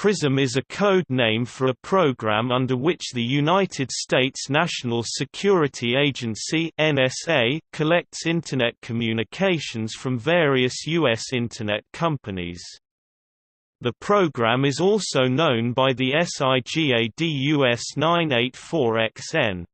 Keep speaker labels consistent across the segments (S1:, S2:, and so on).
S1: PRISM is a code name for a program under which the United States National Security Agency (NSA) collects Internet communications from various U.S. Internet companies. The program is also known by the SIGAD US 984XN.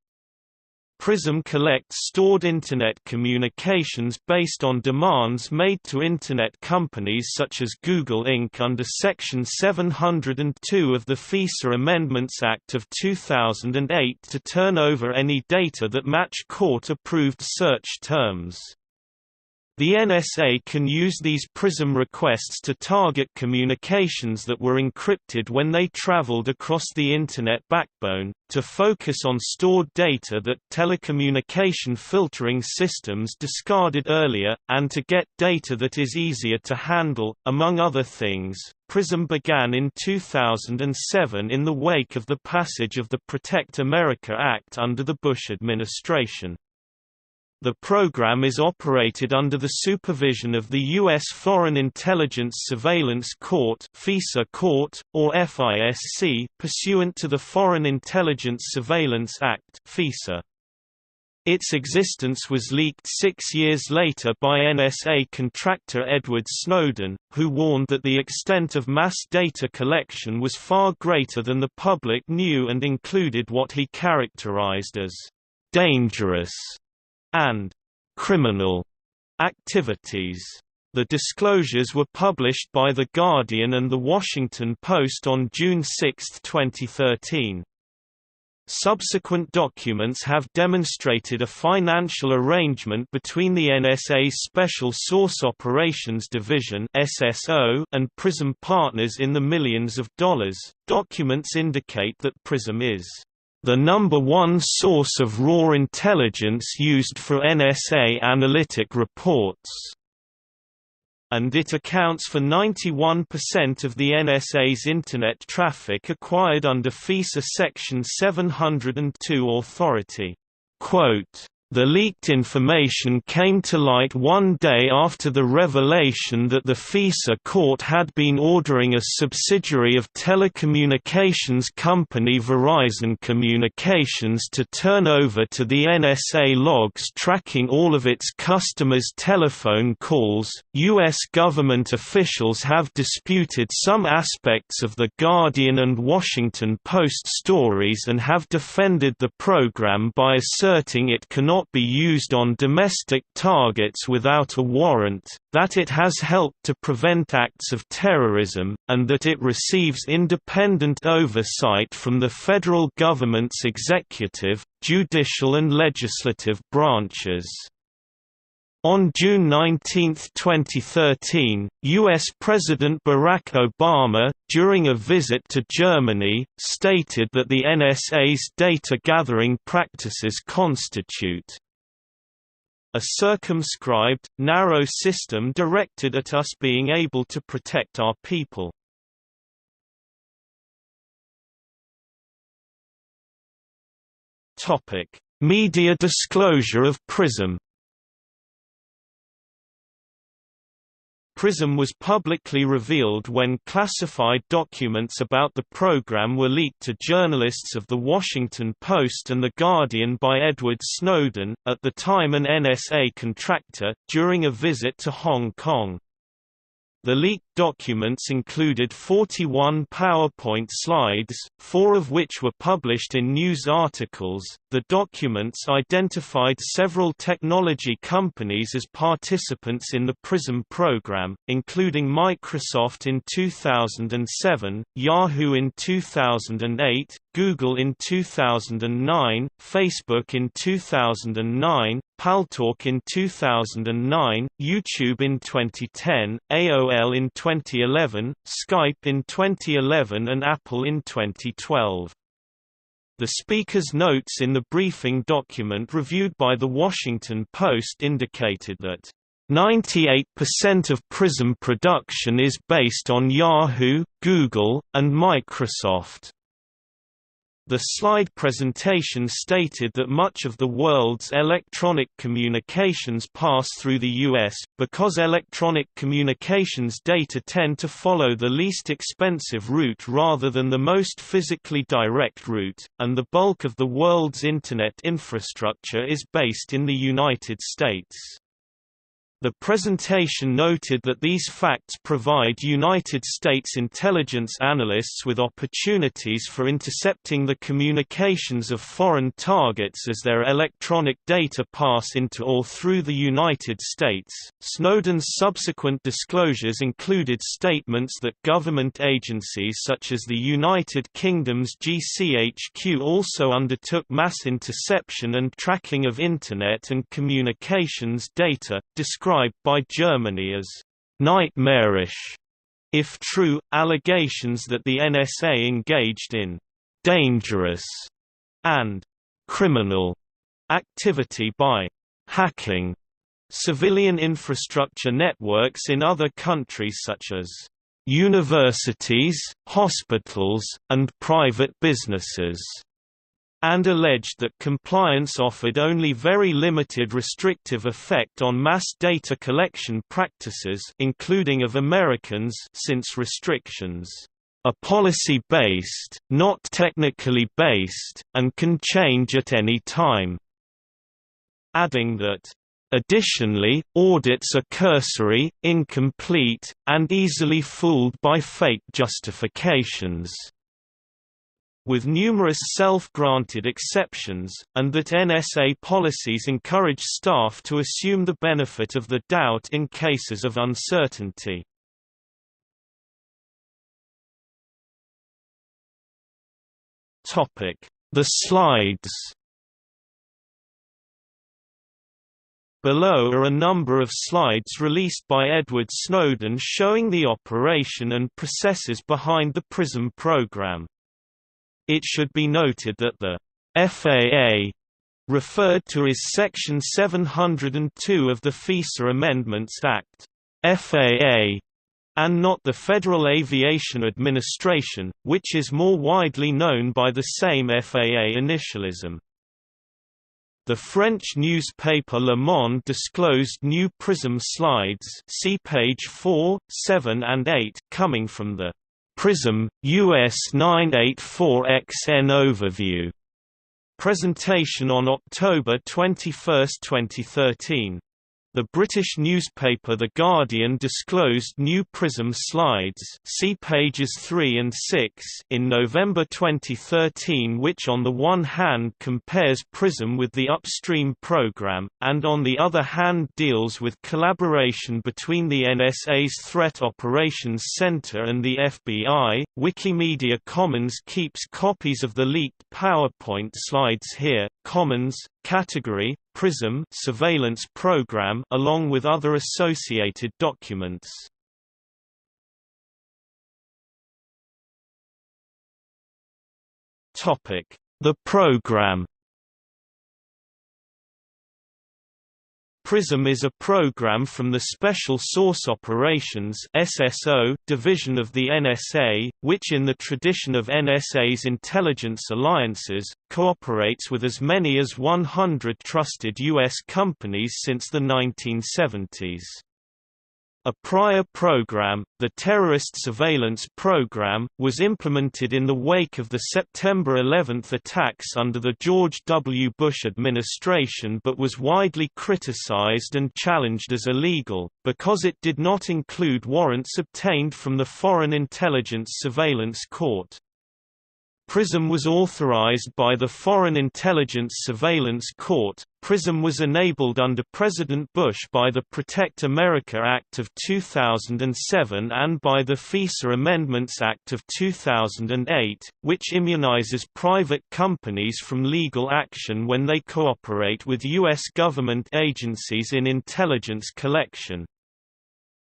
S1: PRISM collects stored Internet communications based on demands made to Internet companies such as Google Inc. under Section 702 of the FISA Amendments Act of 2008 to turn over any data that match court-approved search terms. The NSA can use these PRISM requests to target communications that were encrypted when they traveled across the Internet backbone, to focus on stored data that telecommunication filtering systems discarded earlier, and to get data that is easier to handle, among other things. PRISM began in 2007 in the wake of the passage of the Protect America Act under the Bush administration. The program is operated under the supervision of the U.S. Foreign Intelligence Surveillance Court (FISA Court), or FISC, pursuant to the Foreign Intelligence Surveillance Act (FISA). Its existence was leaked 6 years later by NSA contractor Edward Snowden, who warned that the extent of mass data collection was far greater than the public knew and included what he characterized as dangerous and criminal activities. The disclosures were published by The Guardian and The Washington Post on June 6, 2013. Subsequent documents have demonstrated a financial arrangement between the NSA's Special Source Operations Division (SSO) and PRISM partners in the millions of dollars. Documents indicate that PRISM is the #1 source of raw intelligence used for NSA analytic reports, and it accounts for 91% of the NSA's Internet traffic acquired under FISA Section 702 authority. The leaked information came to light one day after the revelation that the FISA court had been ordering a subsidiary of telecommunications company Verizon Communications to turn over to the NSA logs tracking all of its customers' telephone calls. U.S. government officials have disputed some aspects of The Guardian and Washington Post stories and have defended the program by asserting it cannot be used on domestic targets without a warrant, that it has helped to prevent acts of terrorism, and that it receives independent oversight from the federal government's executive, judicial and legislative branches. On June 19, 2013, U.S. President Barack Obama, during a visit to Germany, stated that the NSA's data-gathering practices constitute a circumscribed, narrow system directed at us being able to protect our people. Media disclosure of PRISM. PRISM was publicly revealed when classified documents about the program were leaked to journalists of The Washington Post and The Guardian by Edward Snowden, at the time an NSA contractor, during a visit to Hong Kong. The leaked documents included 41 PowerPoint slides, 4 of which were published in news articles. The documents identified several technology companies as participants in the PRISM program, including Microsoft in 2007, Yahoo in 2008, Google in 2009, Facebook in 2009, Paltalk in 2009, YouTube in 2010, AOL in 2011, Skype in 2011 and Apple in 2012. The speaker's notes in the briefing document reviewed by The Washington Post indicated that 98% of PRISM production is based on Yahoo, Google, and Microsoft. The slide presentation stated that much of the world's electronic communications pass through the US, because electronic communications data tend to follow the least expensive route rather than the most physically direct route, and the bulk of the world's Internet infrastructure is based in the United States. The presentation noted that these facts provide United States intelligence analysts with opportunities for intercepting the communications of foreign targets as their electronic data pass into or through the United States. Snowden's subsequent disclosures included statements that government agencies such as the United Kingdom's GCHQ also undertook mass interception and tracking of Internet and communications data, described by Germany as nightmarish, if true, allegations that the NSA engaged in dangerous and criminal activity by hacking civilian infrastructure networks in other countries such as universities, hospitals, and private businesses, and alleged that compliance offered only very limited restrictive effect on mass data collection practices, including of Americans, since restrictions are policy-based, not technically based, and can change at any time, adding that additionally, audits are cursory, incomplete, and easily fooled by fake justifications, with numerous self-granted exceptions, and that NSA policies encourage staff to assume the benefit of the doubt in cases of uncertainty. The slides. Below are a number of slides released by Edward Snowden showing the operation and processes behind the PRISM program. It should be noted that the FAA, referred to as Section 702 of the FISA Amendments Act, FAA, and not the Federal Aviation Administration, which is more widely known by the same FAA initialism. The French newspaper Le Monde disclosed new PRISM slides, see page 4, 7 and 8, coming from the PRISM, US 984XN Overview presentation on October 21, 2013. The British newspaper The Guardian disclosed new PRISM slides, see pages 3 and 6, in November 2013, which on the one hand compares PRISM with the upstream program, and on the other hand deals with collaboration between the NSA's Threat Operations Center and the FBI. Wikimedia Commons keeps copies of the leaked PowerPoint slides here. Commons category PRISM surveillance program along with other associated documents. Topic: The program. PRISM is a program from the Special Source Operations (SSO) division of the NSA, which in the tradition of NSA's intelligence alliances, cooperates with as many as 100 trusted U.S. companies since the 1970s. A prior program, the Terrorist Surveillance Program, was implemented in the wake of the September 11 attacks under the George W. Bush administration but was widely criticized and challenged as illegal, because it did not include warrants obtained from the Foreign Intelligence Surveillance Court. PRISM was authorized by the Foreign Intelligence Surveillance Court. PRISM was enabled under President Bush by the Protect America Act of 2007 and by the FISA Amendments Act of 2008, which immunizes private companies from legal action when they cooperate with U.S. government agencies in intelligence collection.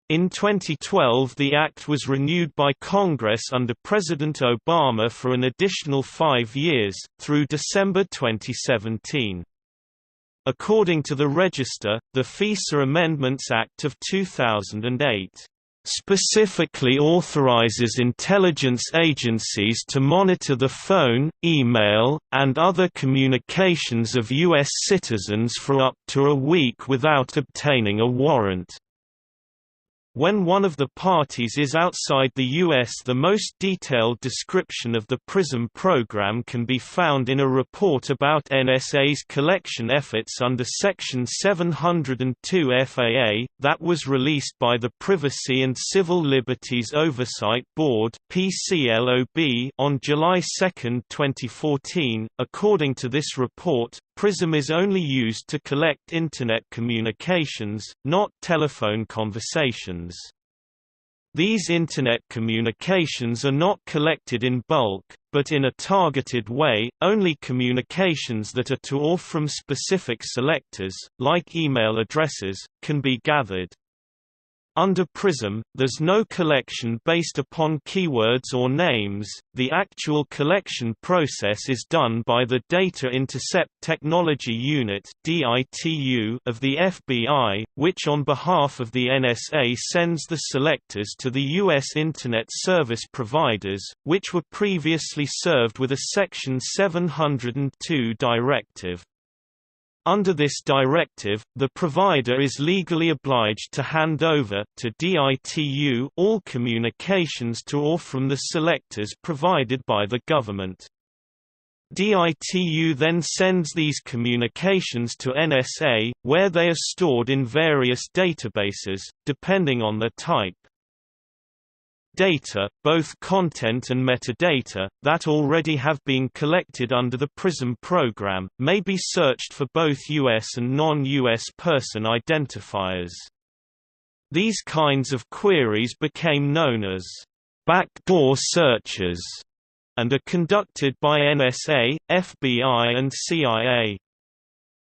S1: In 2012 the act was renewed by Congress under President Obama for an additional 5 years, through December 2017. According to the Register, the FISA Amendments Act of 2008 specifically authorizes intelligence agencies to monitor the phone, email, and other communications of U.S. citizens for up to a week without obtaining a warrant. When one of the parties is outside the U.S., the most detailed description of the PRISM program can be found in a report about NSA's collection efforts under Section 702 FAA, that was released by the Privacy and Civil Liberties Oversight Board (PCLOB) on July 2, 2014. According to this report, PRISM is only used to collect Internet communications, not telephone conversations. These Internet communications are not collected in bulk, but in a targeted way. Only communications that are to or from specific selectors, like email addresses, can be gathered. Under PRISM, there's no collection based upon keywords or names. The actual collection process is done by the Data Intercept Technology Unit (DITU) of the FBI, which on behalf of the NSA sends the selectors to the U.S. Internet Service Providers, which were previously served with a Section 702 directive. Under this directive, the provider is legally obliged to hand over to DITU all communications to or from the selectors provided by the government. DITU then sends these communications to NSA, where they are stored in various databases, depending on the type. Data, both content and metadata, that already have been collected under the PRISM program, may be searched for both U.S. and non-U.S. person identifiers. These kinds of queries became known as backdoor searches and are conducted by NSA, FBI and CIA.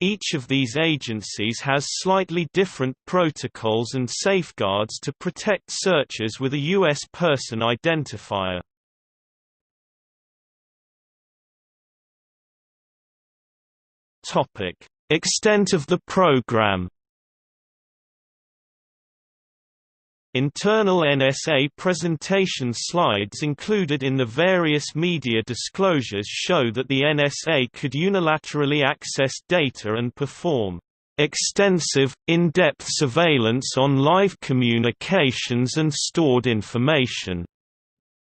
S1: Each of these agencies has slightly different protocols and safeguards to protect searches with a U.S. person identifier. Extent of the program. Internal NSA presentation slides included in the various media disclosures show that the NSA could unilaterally access data and perform extensive, in-depth surveillance on live communications and stored information,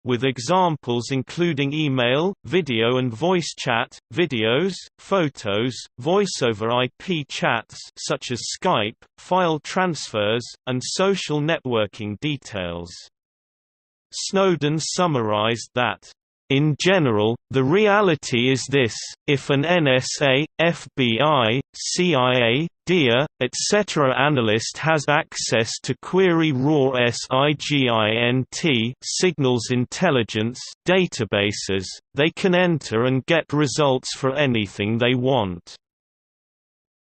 S1: with examples including email, video and voice chat, videos, photos, voice-over IP chats such as Skype, file transfers, and social networking details. Snowden summarized that, "In general, the reality is this: if an NSA, FBI, CIA, DIA, etc. analyst has access to query raw SIGINT signals intelligence databases, they can enter and get results for anything they want."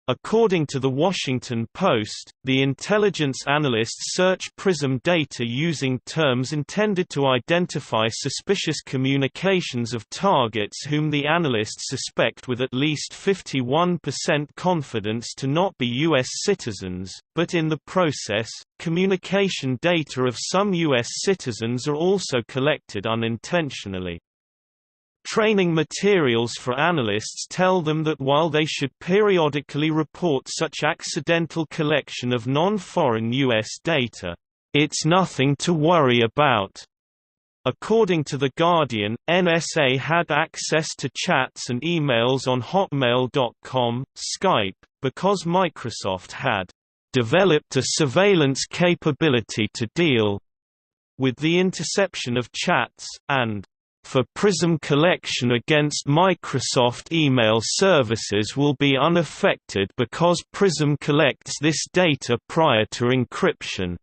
S1: According to The Washington Post, the intelligence analysts search PRISM data using terms intended to identify suspicious communications of targets whom the analysts suspect with at least 51% confidence to not be U.S. citizens, but in the process, communication data of some U.S. citizens are also collected unintentionally. Training materials for analysts tell them that while they should periodically report such accidental collection of non-foreign U.S. data, it's nothing to worry about. According to The Guardian, NSA had access to chats and emails on Hotmail.com, Skype, because Microsoft had developed a surveillance capability to deal with the interception of chats, and for PRISM collection against Microsoft email services will be unaffected because PRISM collects this data prior to encryption.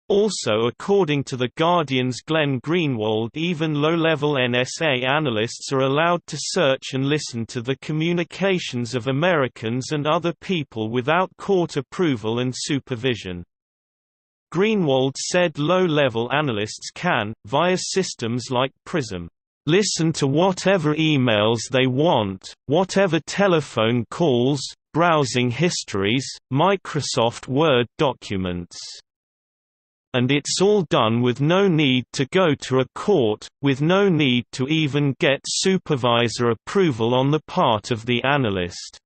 S1: Also, according to The Guardian's Glenn Greenwald, even low-level NSA analysts are allowed to search and listen to the communications of Americans and other people without court approval and supervision. Greenwald said low-level analysts can, via systems like PRISM, listen to whatever emails they want, whatever telephone calls, browsing histories, Microsoft Word documents, And it's all done with no need to go to a court, with no need to even get supervisor approval on the part of the analyst."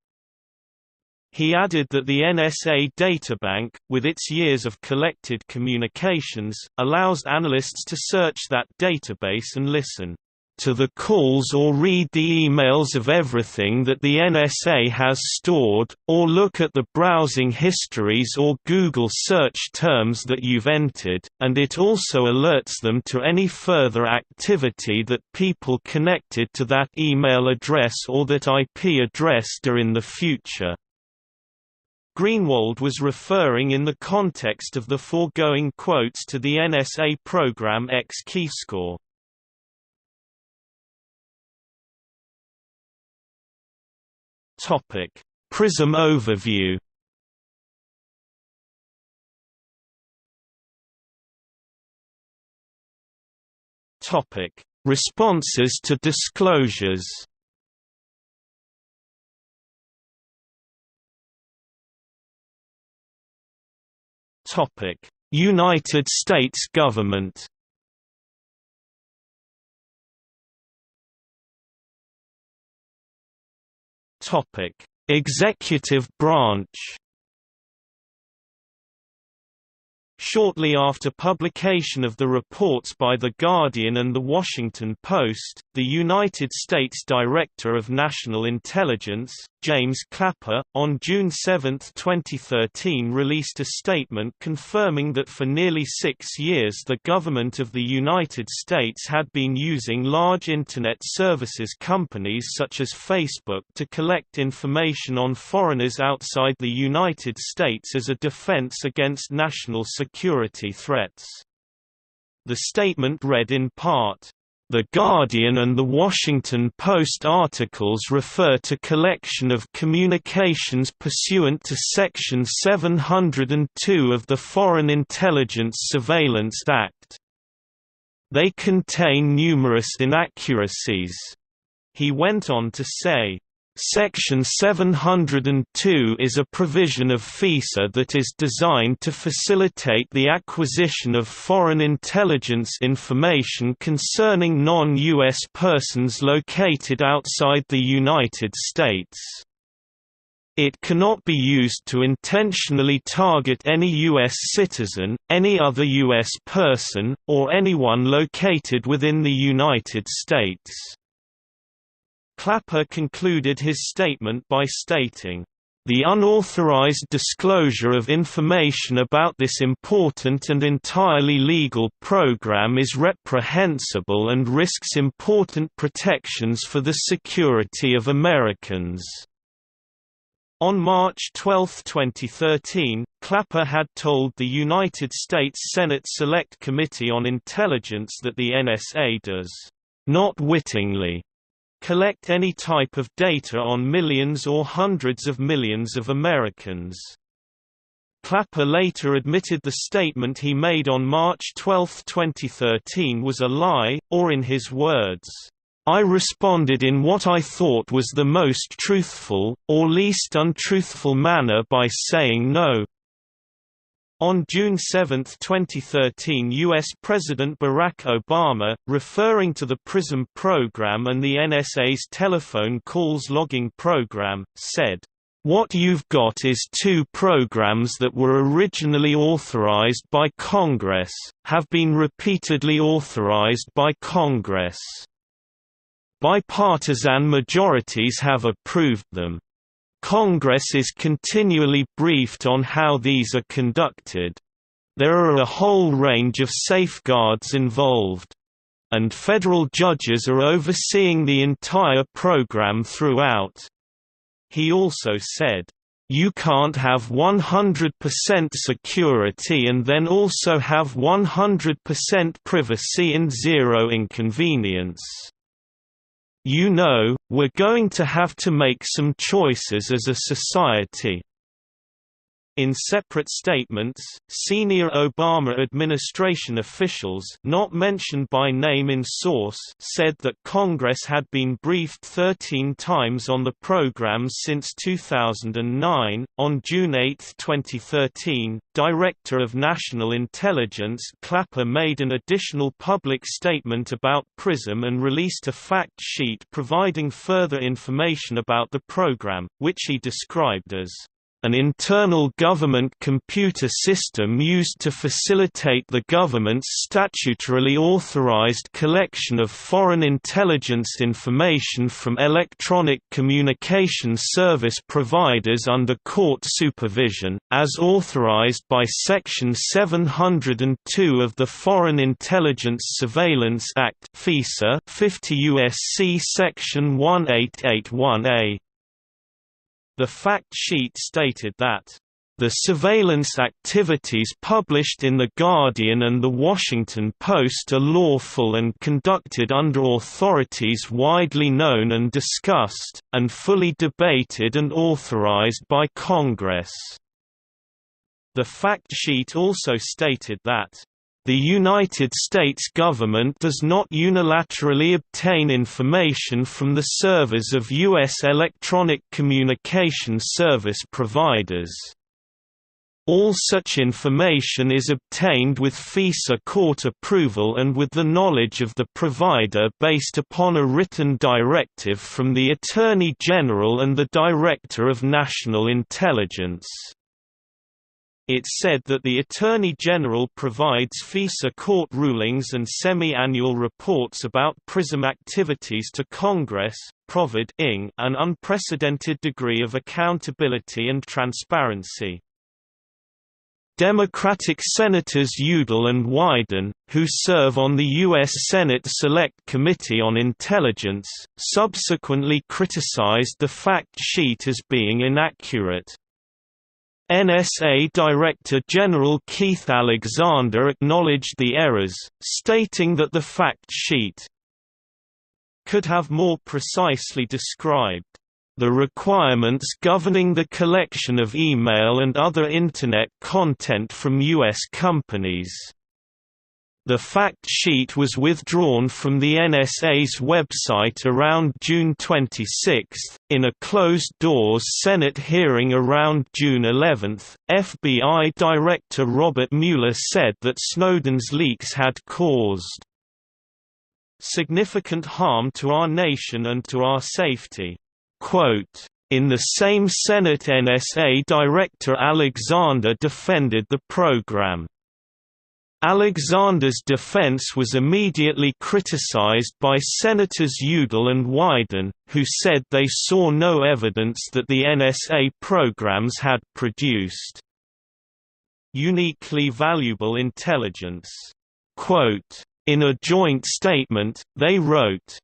S1: He added that the NSA databank, with its years of collected communications, allows analysts to search that database and listen to the calls or read the emails of everything that the NSA has stored, or look at the browsing histories or Google search terms that you've entered, and it also alerts them to any further activity that people connected to that email address or that IP address do in the future. Greenwald was referring in the context of the foregoing quotes to the NSA program X-Keyscore. PRISM overview. Responses to disclosures. United States government. Executive branch. Shortly after publication of the reports by The Guardian and The Washington Post, the United States Director of National Intelligence, James Clapper, on June 7, 2013 released a statement confirming that for nearly 6 years the government of the United States had been using large Internet services companies such as Facebook to collect information on foreigners outside the United States as a defense against national security threats. The statement read in part, "The Guardian and The Washington Post articles refer to collection of communications pursuant to Section 702 of the Foreign Intelligence Surveillance Act. They contain numerous inaccuracies." He went on to say, Section 702 is a provision of FISA that is designed to facilitate the acquisition of foreign intelligence information concerning non-U.S. persons located outside the United States. It cannot be used to intentionally target any U.S. citizen, any other U.S. person, or anyone located within the United States. Clapper concluded his statement by stating, "The unauthorized disclosure of information about this important and entirely legal program is reprehensible and risks important protections for the security of Americans." On March 12, 2013, Clapper had told the United States Senate Select Committee on Intelligence that the NSA does not wittingly collect any type of data on millions or hundreds of millions of Americans. Clapper later admitted the statement he made on March 12, 2013 was a lie, or in his words, "I responded in what I thought was the most truthful, or least untruthful manner by saying no." On June 7, 2013, U.S. President Barack Obama, referring to the PRISM program and the NSA's telephone calls logging program, said, "What you've got is two programs that were originally authorized by Congress, have been repeatedly authorized by Congress. Bipartisan majorities have approved them. Congress is continually briefed on how these are conducted. There are a whole range of safeguards involved. And federal judges are overseeing the entire program throughout." He also said, "You can't have 100% security and then also have 100% privacy and zero inconvenience. You know, we're going to have to make some choices as a society." In separate statements, senior Obama administration officials not mentioned by name in source said that Congress had been briefed 13 times on the programs since 2009. On June 8, 2013, Director of National Intelligence Clapper made an additional public statement about PRISM and released a fact sheet providing further information about the program, which he described as an internal government computer system used to facilitate the government's statutorily authorized collection of foreign intelligence information from electronic communication service providers under court supervision, as authorized by Section 702 of the Foreign Intelligence Surveillance Act (FISA) 50 U.S.C. Section 1881A. The fact sheet stated that the surveillance activities published in The Guardian and The Washington Post are lawful and conducted under authorities widely known and discussed, and fully debated and authorized by Congress. The fact sheet also stated that the United States government does not unilaterally obtain information from the servers of U.S. electronic communication service providers. All such information is obtained with FISA court approval and with the knowledge of the provider based upon a written directive from the Attorney General and the Director of National Intelligence. It said that the Attorney General provides FISA court rulings and semi-annual reports about PRISM activities to Congress, providing an unprecedented degree of accountability and transparency. Democratic Senators Udall and Wyden, who serve on the U.S. Senate Select Committee on Intelligence, subsequently criticized the fact sheet as being inaccurate. NSA Director General Keith Alexander acknowledged the errors, stating that the fact sheet could have more precisely described the requirements governing the collection of email and other Internet content from U.S. companies. The fact sheet was withdrawn from the NSA's website around June 26. In a closed-doors Senate hearing around June 11, FBI Director Robert Mueller said that Snowden's leaks had caused significant harm to our nation and to our safety. In the same Senate, NSA Director Alexander defended the program. Alexander's defense was immediately criticized by Senators Udall and Wyden, who said they saw no evidence that the NSA programs had produced uniquely valuable intelligence. In a joint statement, they wrote,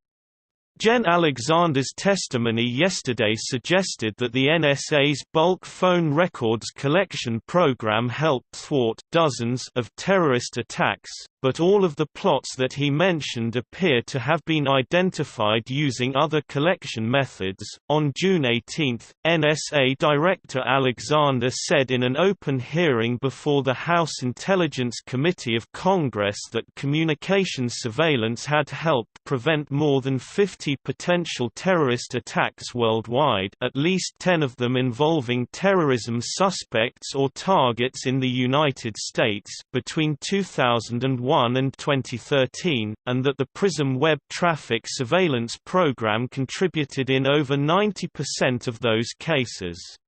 S1: Jen Alexander's testimony yesterday suggested that the NSA's bulk phone records collection program helped thwart dozens of terrorist attacks, but all of the plots that he mentioned appear to have been identified using other collection methods. On June 18, NSA Director Alexander said in an open hearing before the House Intelligence Committee of Congress that communications surveillance had helped prevent more than 50 potential terrorist attacks worldwide, at least 10 of them involving terrorism suspects or targets in the United States, between 2001 and 2013, and that the PRISM web traffic surveillance program contributed in over 90% of those cases.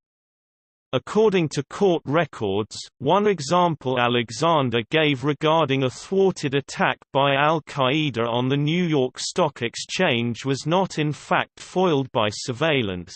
S1: According to court records, one example Alexander gave regarding a thwarted attack by al-Qaeda on the New York Stock Exchange was not in fact foiled by surveillance.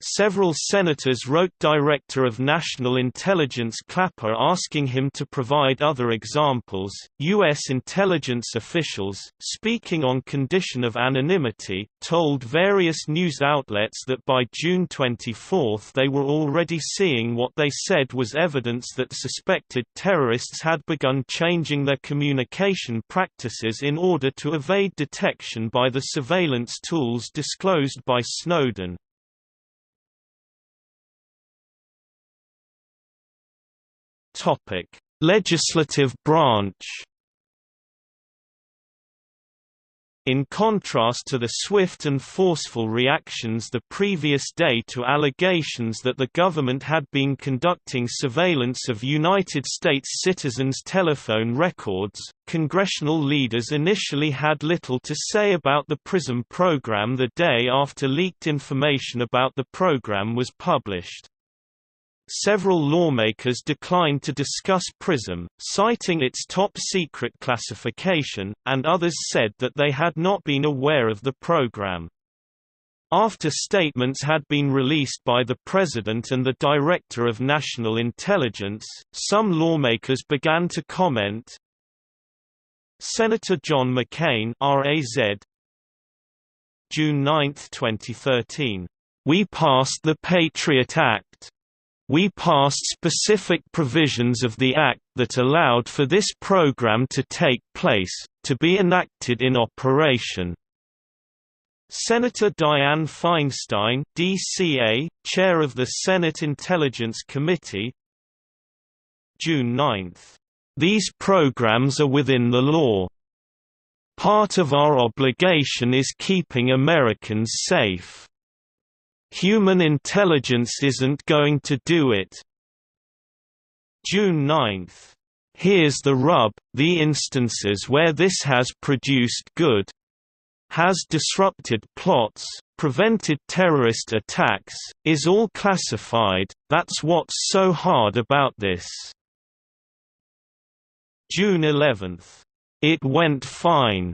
S1: Several senators wrote Director of National Intelligence Clapper asking him to provide other examples. U.S. intelligence officials, speaking on condition of anonymity, told various news outlets that by June 24 they were already seeing what they said was evidence that suspected terrorists had begun changing their communication practices in order to evade detection by the surveillance tools disclosed by Snowden. Legislative branch. In contrast to the swift and forceful reactions the previous day to allegations that the government had been conducting surveillance of United States citizens' telephone records, congressional leaders initially had little to say about the PRISM program the day after leaked information about the program was published. Several lawmakers declined to discuss PRISM, citing its top-secret classification, and others said that they had not been aware of the program. After statements had been released by the President and the Director of National Intelligence, some lawmakers began to comment. Senator John McCain (RAZ), June 9, 2013. "We passed the Patriot Act. We passed specific provisions of the Act that allowed for this program to take place, to be enacted in operation." Senator Dianne Feinstein (DCA), Chair of the Senate Intelligence Committee, June 9. "These programs are within the law. Part of our obligation is keeping Americans safe. Human intelligence isn't going to do it." June 9. "Here's the rub, the instances where this has produced good, has disrupted plots, prevented terrorist attacks, is all classified, that's what's so hard about this." June 11. "It went fine.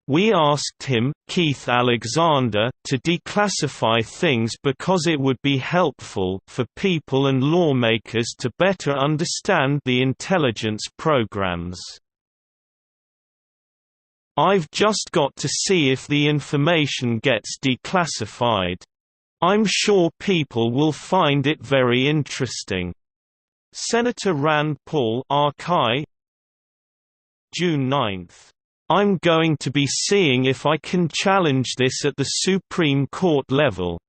S1: We asked him, Keith Alexander, to declassify things because it would be helpful for people and lawmakers to better understand the intelligence programs. I've just got to see if the information gets declassified. I'm sure people will find it very interesting." Senator Rand Paul (RCI), June 9. "I'm going to be seeing if I can challenge this at the Supreme Court level.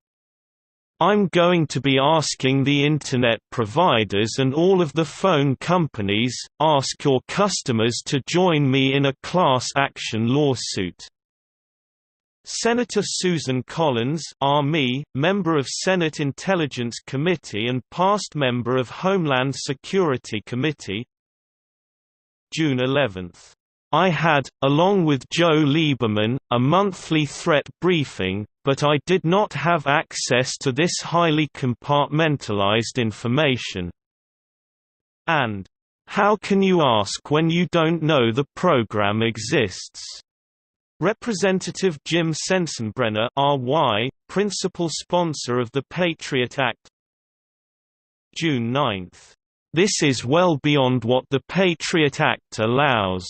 S1: I'm going to be asking the Internet providers and all of the phone companies, ask your customers to join me in a class action lawsuit." Senator Susan Collins (RME), member of Senate Intelligence Committee and past member of Homeland Security Committee, June 11. "I had, along with Joe Lieberman, a monthly threat briefing, but I did not have access to this highly compartmentalized information." And, "How can you ask when you don't know the program exists?" Representative Jim Sensenbrenner (RY), principal sponsor of the Patriot Act, June 9. "This is well beyond what the Patriot Act allows.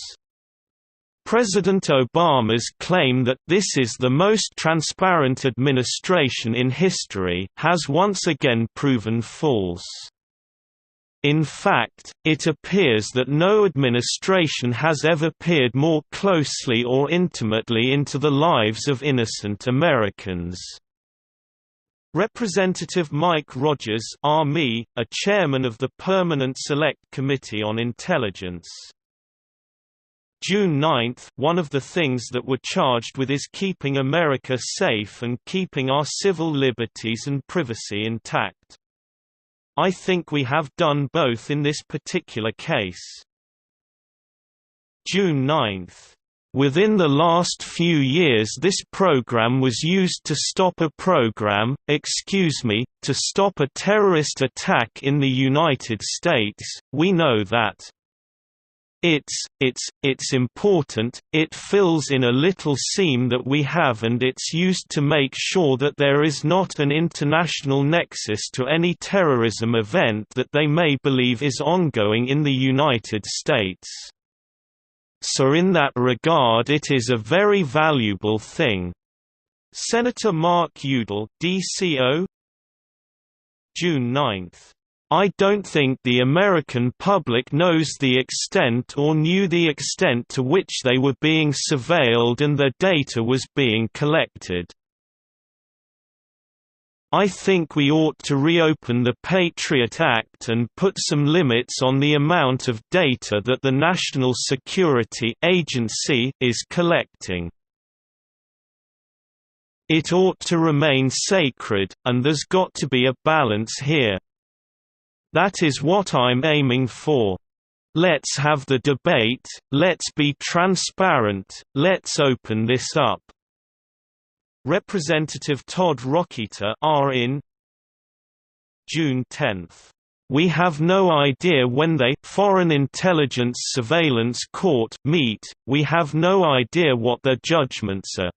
S1: President Obama's claim that this is the most transparent administration in history has once again proven false. In fact, it appears that no administration has ever peered more closely or intimately into the lives of innocent Americans." Representative Mike Rogers (RME), a chairman of the Permanent Select Committee on Intelligence, June 9. "One of the things that we're charged with is keeping America safe and keeping our civil liberties and privacy intact. I think we have done both in this particular case." June 9. "Within the last few years this program was used to stop a terrorist attack in the United States. We know that. It's important, it fills in a little seam that we have, and it's used to make sure that there is not an international nexus to any terrorism event that they may believe is ongoing in the United States. So in that regard it is a very valuable thing." Senator Mark Udall (DCO), June 9. "I don't think the American public knows the extent or knew the extent to which they were being surveilled and their data was being collected. I think we ought to reopen the Patriot Act and put some limits on the amount of data that the National Security Agency is collecting. It ought to remain sacred, and there's got to be a balance here. That is what I'm aiming for. Let's have the debate, let's be transparent, let's open this up." Representative Todd Rokita (RIN), June 10. "We have no idea when they Foreign Intelligence Surveillance Court meet, we have no idea what their judgments are."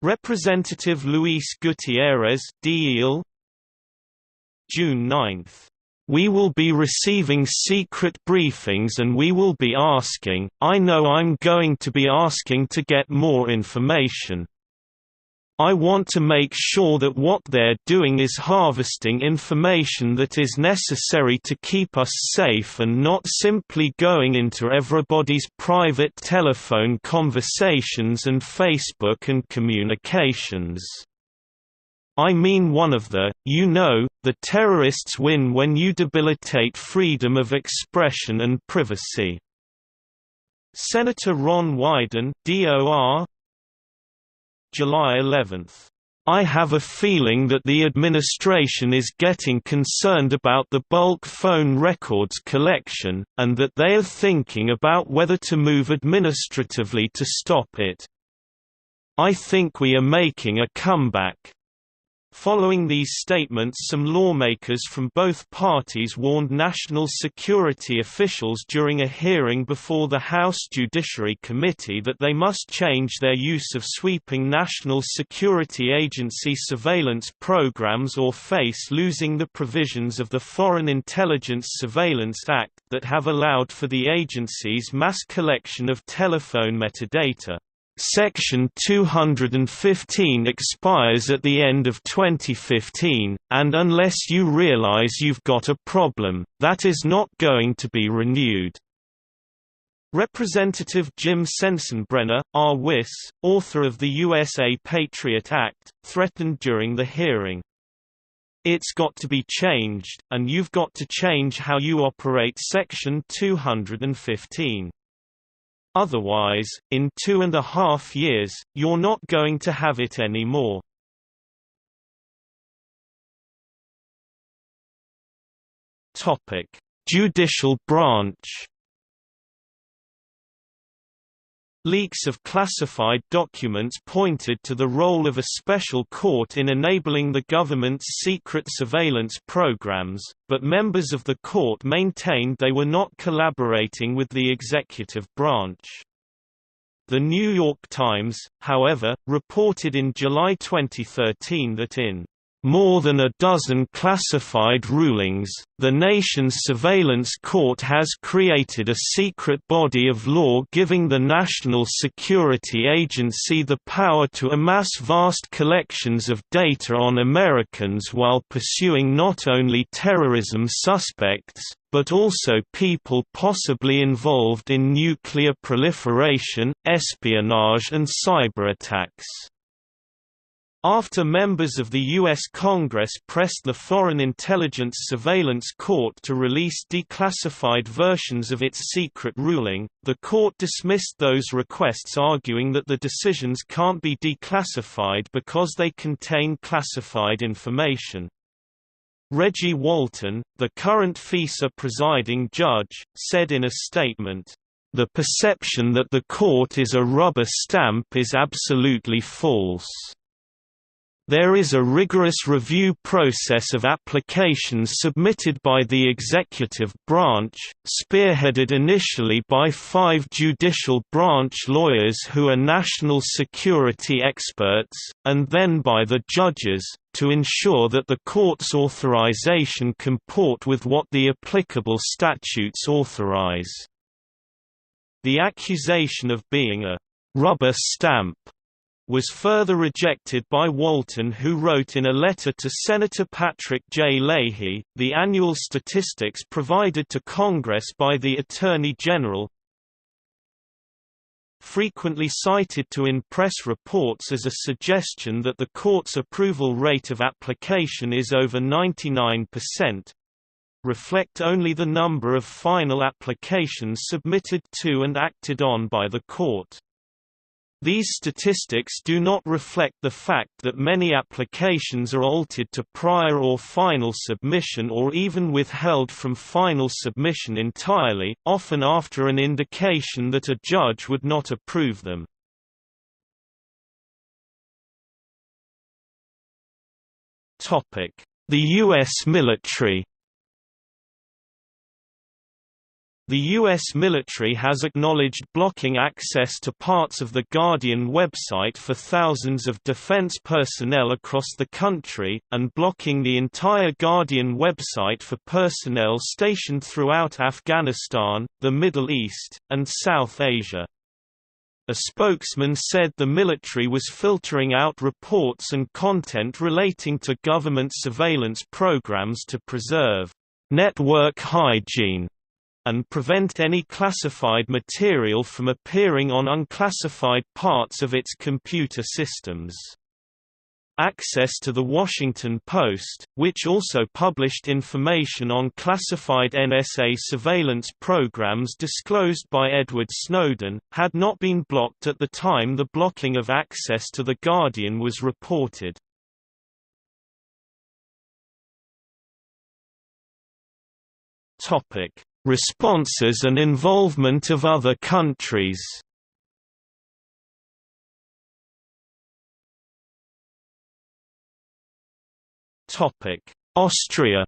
S1: Representative Luis Gutierrez (DEL), June 9. "We will be receiving secret briefings and we will be asking, I know I'm going to be asking to get more information. I want to make sure that what they're doing is harvesting information that is necessary to keep us safe and not simply going into everybody's private telephone conversations and Facebook and communications. I mean one of the terrorists win when you debilitate freedom of expression and privacy." Senator Ron Wyden (DOR), July 11. "I have a feeling that the administration is getting concerned about the bulk phone records collection, and that they are thinking about whether to move administratively to stop it. I think we are making a comeback." Following these statements, some lawmakers from both parties warned national security officials during a hearing before the House Judiciary Committee that they must change their use of sweeping National Security Agency surveillance programs or face losing the provisions of the Foreign Intelligence Surveillance Act that have allowed for the agency's mass collection of telephone metadata. Section 215 expires at the end of 2015, and unless you realize you've got a problem, that is not going to be renewed. Representative Jim Sensenbrenner, R-Wis, author of the USA Patriot Act, threatened during the hearing, "It's got to be changed, and you've got to change how you operate Section 215. Otherwise, in 2.5 years, you're not going to have it anymore." Judicial branch. Leaks of classified documents pointed to the role of a special court in enabling the government's secret surveillance programs, but members of the court maintained they were not collaborating with the executive branch. The New York Times, however, reported in July 2013 that in more than a dozen classified rulings, the nation's surveillance court has created a secret body of law giving the National Security Agency the power to amass vast collections of data on Americans while pursuing not only terrorism suspects, but also people possibly involved in nuclear proliferation, espionage and cyberattacks. After members of the U.S. Congress pressed the Foreign Intelligence Surveillance Court to release declassified versions of its secret ruling, the court dismissed those requests, arguing that the decisions can't be declassified because they contain classified information. Reggie Walton, the current FISA presiding judge, said in a statement, "The perception that the court is a rubber stamp is absolutely false. There is a rigorous review process of applications submitted by the executive branch, spearheaded initially by 5 judicial branch lawyers who are national security experts, and then by the judges, to ensure that the court's authorization comport with what the applicable statutes authorize." The accusation of being a rubber stamp was further rejected by Walton, who wrote in a letter to Senator Patrick J. Leahy, "The annual statistics provided to Congress by the Attorney General frequently cited in press reports as a suggestion that the court's approval rate of application is over 99%, reflect only the number of final applications submitted to and acted on by the court. These statistics do not reflect the fact that many applications are altered to prior or final submission or even withheld from final submission entirely, often after an indication that a judge would not approve them. The U.S. military. The U.S. military has acknowledged blocking access to parts of the Guardian website for thousands of defense personnel across the country, and blocking the entire Guardian website for personnel stationed throughout Afghanistan, the Middle East, and South Asia. A spokesman said the military was filtering out reports and content relating to government surveillance programs to preserve network hygiene and prevent any classified material from appearing on unclassified parts of its computer systems. Access to The Washington Post, which also published information on classified NSA surveillance programs disclosed by Edward Snowden, had not been blocked at the time the blocking of access to The Guardian was reported. Responses and involvement of other countries. Austria.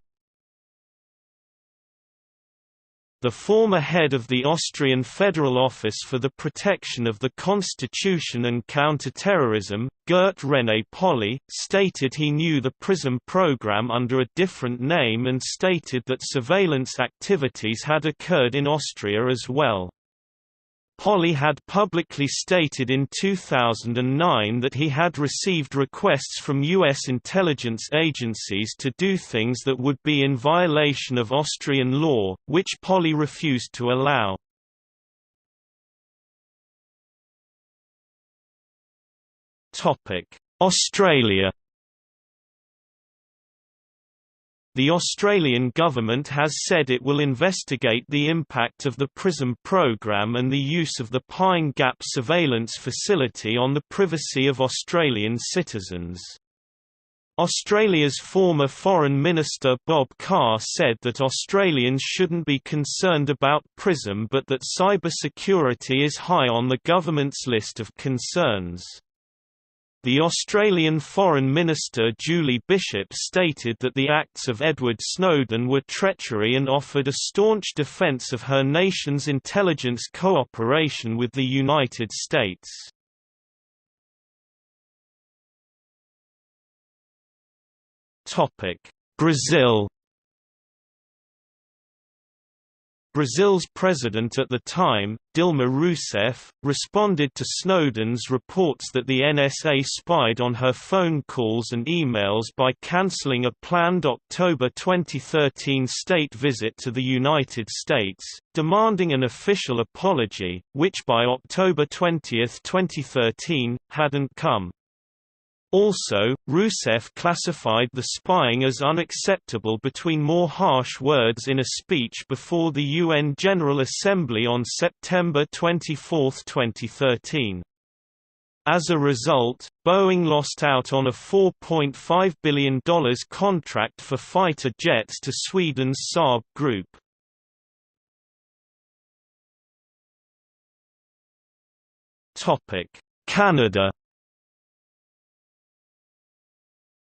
S1: The former head of the Austrian Federal Office for the Protection of the Constitution and Counterterrorism, Gert René Polli, stated he knew the PRISM program under a different name and stated that surveillance activities had occurred in Austria as well. Polli had publicly stated in 2009 that he had received requests from U.S. intelligence agencies to do things that would be in violation of Austrian law, which Polli refused to allow. Australia. The Australian government has said it will investigate the impact of the PRISM program and the use of the Pine Gap surveillance facility on the privacy of Australian citizens. Australia's former Foreign Minister Bob Carr said that Australians shouldn't be concerned about PRISM but that cybersecurity is high on the government's list of concerns. The Australian Foreign Minister Julie Bishop stated that the acts of Edward Snowden were treachery and offered a staunch defence of her nation's intelligence cooperation with the United States. Brazil. Brazil's president at the time, Dilma Rousseff, responded to Snowden's reports that the NSA spied on her phone calls and emails by cancelling a planned October 2013 state visit to the United States, demanding an official apology, which by October 20, 2013, hadn't come. Also, Rousseff classified the spying as unacceptable between more harsh words in a speech before the UN General Assembly on September 24, 2013. As a result, Boeing lost out on a $4.5 billion contract for fighter jets to Sweden's Saab Group. Canada.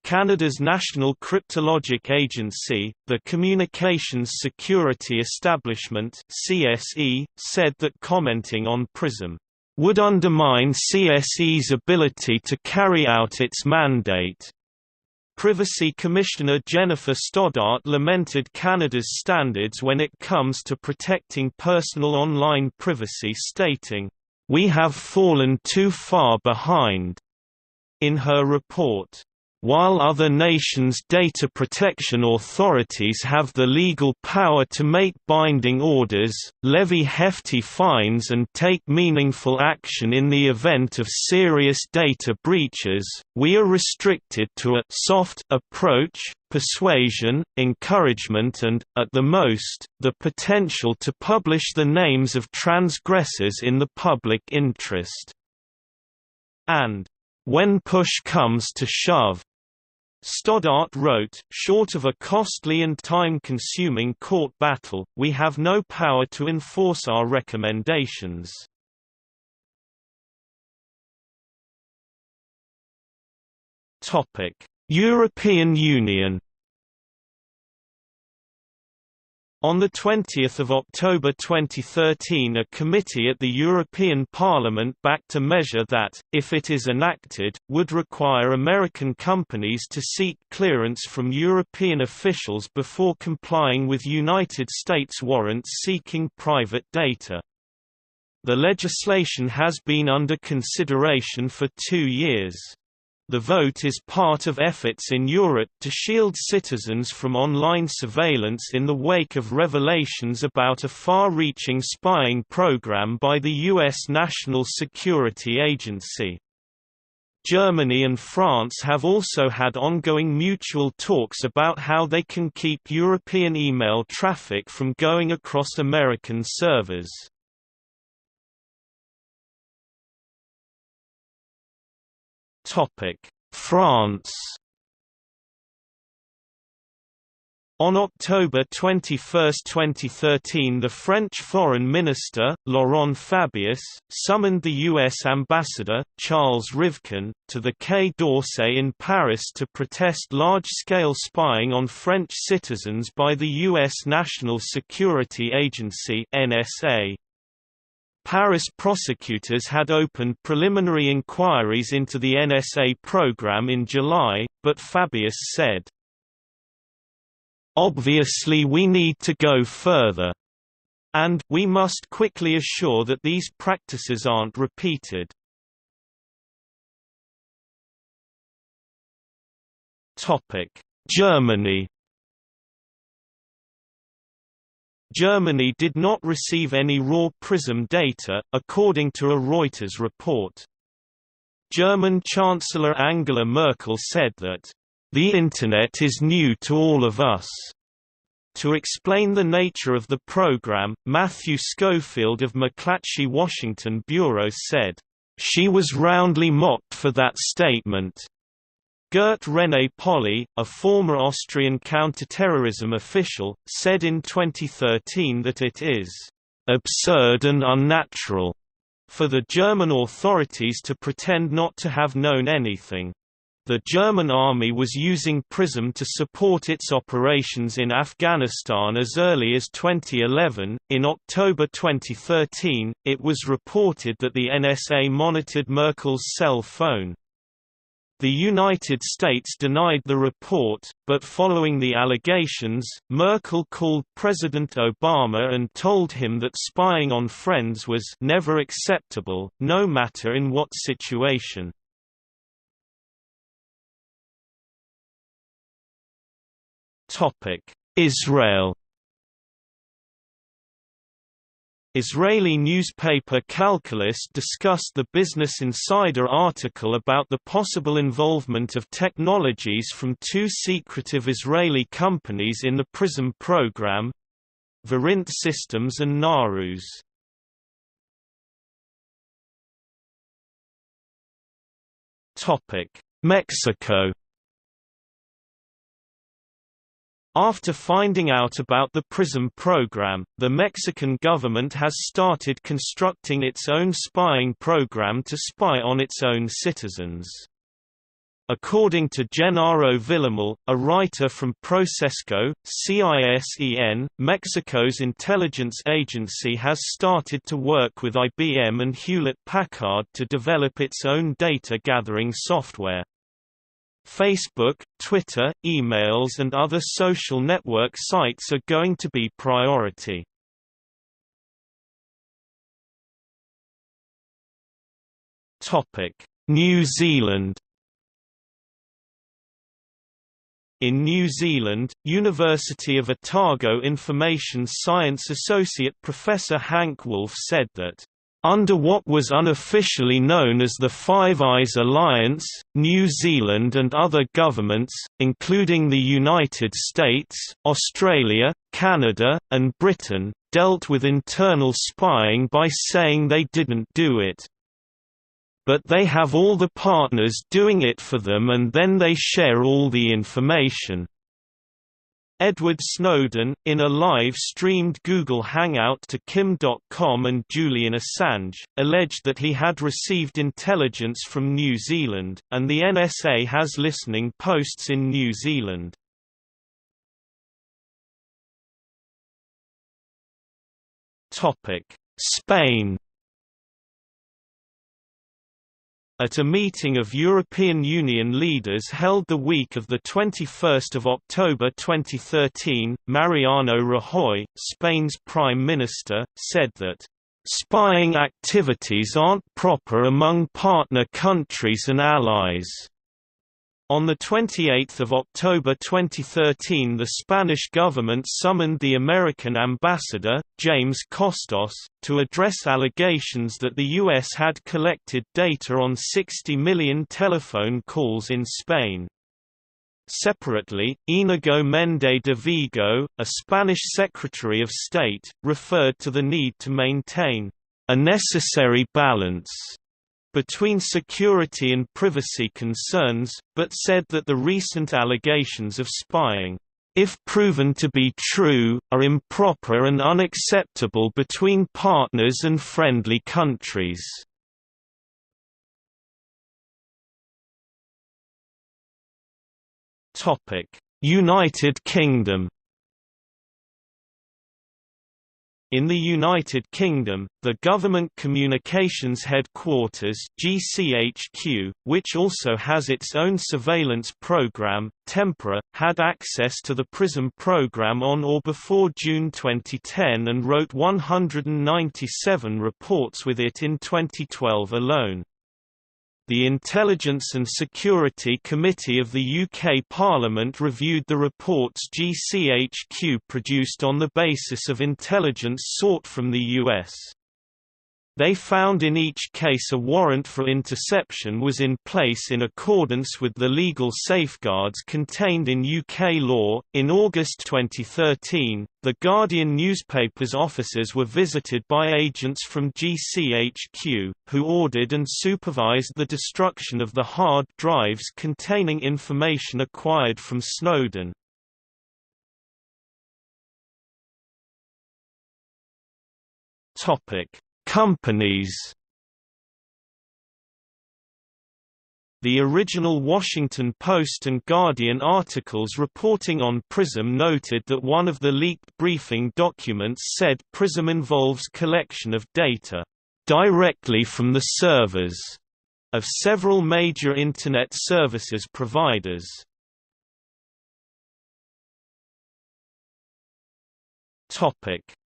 S1: Canada's National Cryptologic Agency, the Communications Security Establishment (CSE), said that commenting on PRISM would undermine CSE's ability to carry out its mandate. Privacy Commissioner Jennifer Stoddart lamented Canada's standards when it comes to protecting personal online privacy, stating, "We have fallen too far behind." In her report, While other nations' data protection authorities have the legal power to make binding orders, levy hefty fines and take meaningful action in the event of serious data breaches, we are restricted to a soft approach, persuasion, encouragement and, at the most, the potential to publish the names of transgressors in the public interest. And, when push comes to shove, Stoddart wrote, short of a costly and time-consuming court battle, we have no power to enforce our recommendations. European Union. On 20 October 2013 a committee at the European Parliament backed a measure that, if it is enacted, would require American companies to seek clearance from European officials before complying with United States warrants seeking private data. The legislation has been under consideration for 2 years. The vote is part of efforts in Europe to shield citizens from online surveillance in the wake of revelations about a far-reaching spying program by the U.S. National Security Agency. Germany and France have also had ongoing mutual talks about how they can keep European email traffic from going across American servers. France. On October 21, 2013 the French Foreign Minister, Laurent Fabius, summoned the U.S. Ambassador, Charles Rivkin, to the Quai d'Orsay in Paris to protest large-scale spying on French citizens by the U.S. National Security Agency (NSA). Paris prosecutors had opened preliminary inquiries into the NSA program in July, but Fabius said, "Obviously we need to go further. And we must quickly assure that these practices aren't repeated." Germany. Germany did not receive any raw PRISM data, according to a Reuters report. German Chancellor Angela Merkel said that, "The Internet is new to all of us." To explain the nature of the program, Matthew Schofield of McClatchy Washington Bureau said, "She was roundly mocked for that statement." Gert René Polly, a former Austrian counterterrorism official, said in 2013 that it is "absurd and unnatural" for the German authorities to pretend not to have known anything. The German army was using PRISM to support its operations in Afghanistan as early as 2011. In October 2013, it was reported that the NSA monitored Merkel's cell phone. The United States denied the report, but following the allegations, Merkel called President Obama and told him that spying on friends was never acceptable, no matter in what situation. Israel. Israeli newspaper Calculus discussed the Business Insider article about the possible involvement of technologies from two secretive Israeli companies in the PRISM program, Verint Systems and Narus. Mexico. After finding out about the PRISM program, the Mexican government has started constructing its own spying program to spy on its own citizens. According to Genaro Villamil, a writer from Procesco, CISEN, Mexico's intelligence agency has started to work with IBM and Hewlett-Packard to develop its own data-gathering software. Facebook, Twitter, emails and other social network sites are going to be priority. New Zealand. In New Zealand, University of Otago Information Science Associate Professor Hank Wolf said that under what was unofficially known as the Five Eyes Alliance, New Zealand and other governments, including the United States, Australia, Canada, and Britain, dealt with internal spying by saying they didn't do it. But they have all the partners doing it for them and then they share all the information. Edward Snowden, in a live-streamed Google Hangout to Kim.com and Julian Assange, alleged that he had received intelligence from New Zealand, and the NSA has listening posts in New Zealand. Spain. At a meeting of European Union leaders held the week of 21 October 2013, Mariano Rajoy, Spain's Prime Minister, said that, "Spying activities aren't proper among partner countries and allies." On 28 October 2013 the Spanish government summoned the American ambassador, James Costos, to address allegations that the U.S. had collected data on 60 million telephone calls in Spain. Separately, Íñigo Méndez de Vigo, a Spanish Secretary of State, referred to the need to maintain a necessary balance between security and privacy concerns, but said that the recent allegations of spying, if proven to be true, are improper and unacceptable between partners and friendly countries. United Kingdom. In the United Kingdom, the Government Communications Headquarters (GCHQ), which also has its own surveillance programme, Tempora, had access to the PRISM programme on or before June 2010 and wrote 197 reports with it in 2012 alone. The Intelligence and Security Committee of the UK Parliament reviewed the reports GCHQ produced on the basis of intelligence sought from the US. They found in each case a warrant for interception was in place in accordance with the legal safeguards contained in UK law. In August 2013, The Guardian newspaper's offices were visited by agents from GCHQ, who ordered and supervised the destruction of the hard drives containing information acquired from Snowden. Companies. The original Washington Post and Guardian articles reporting on PRISM noted that one of the leaked briefing documents said PRISM involves collection of data directly from the servers of several major Internet services providers.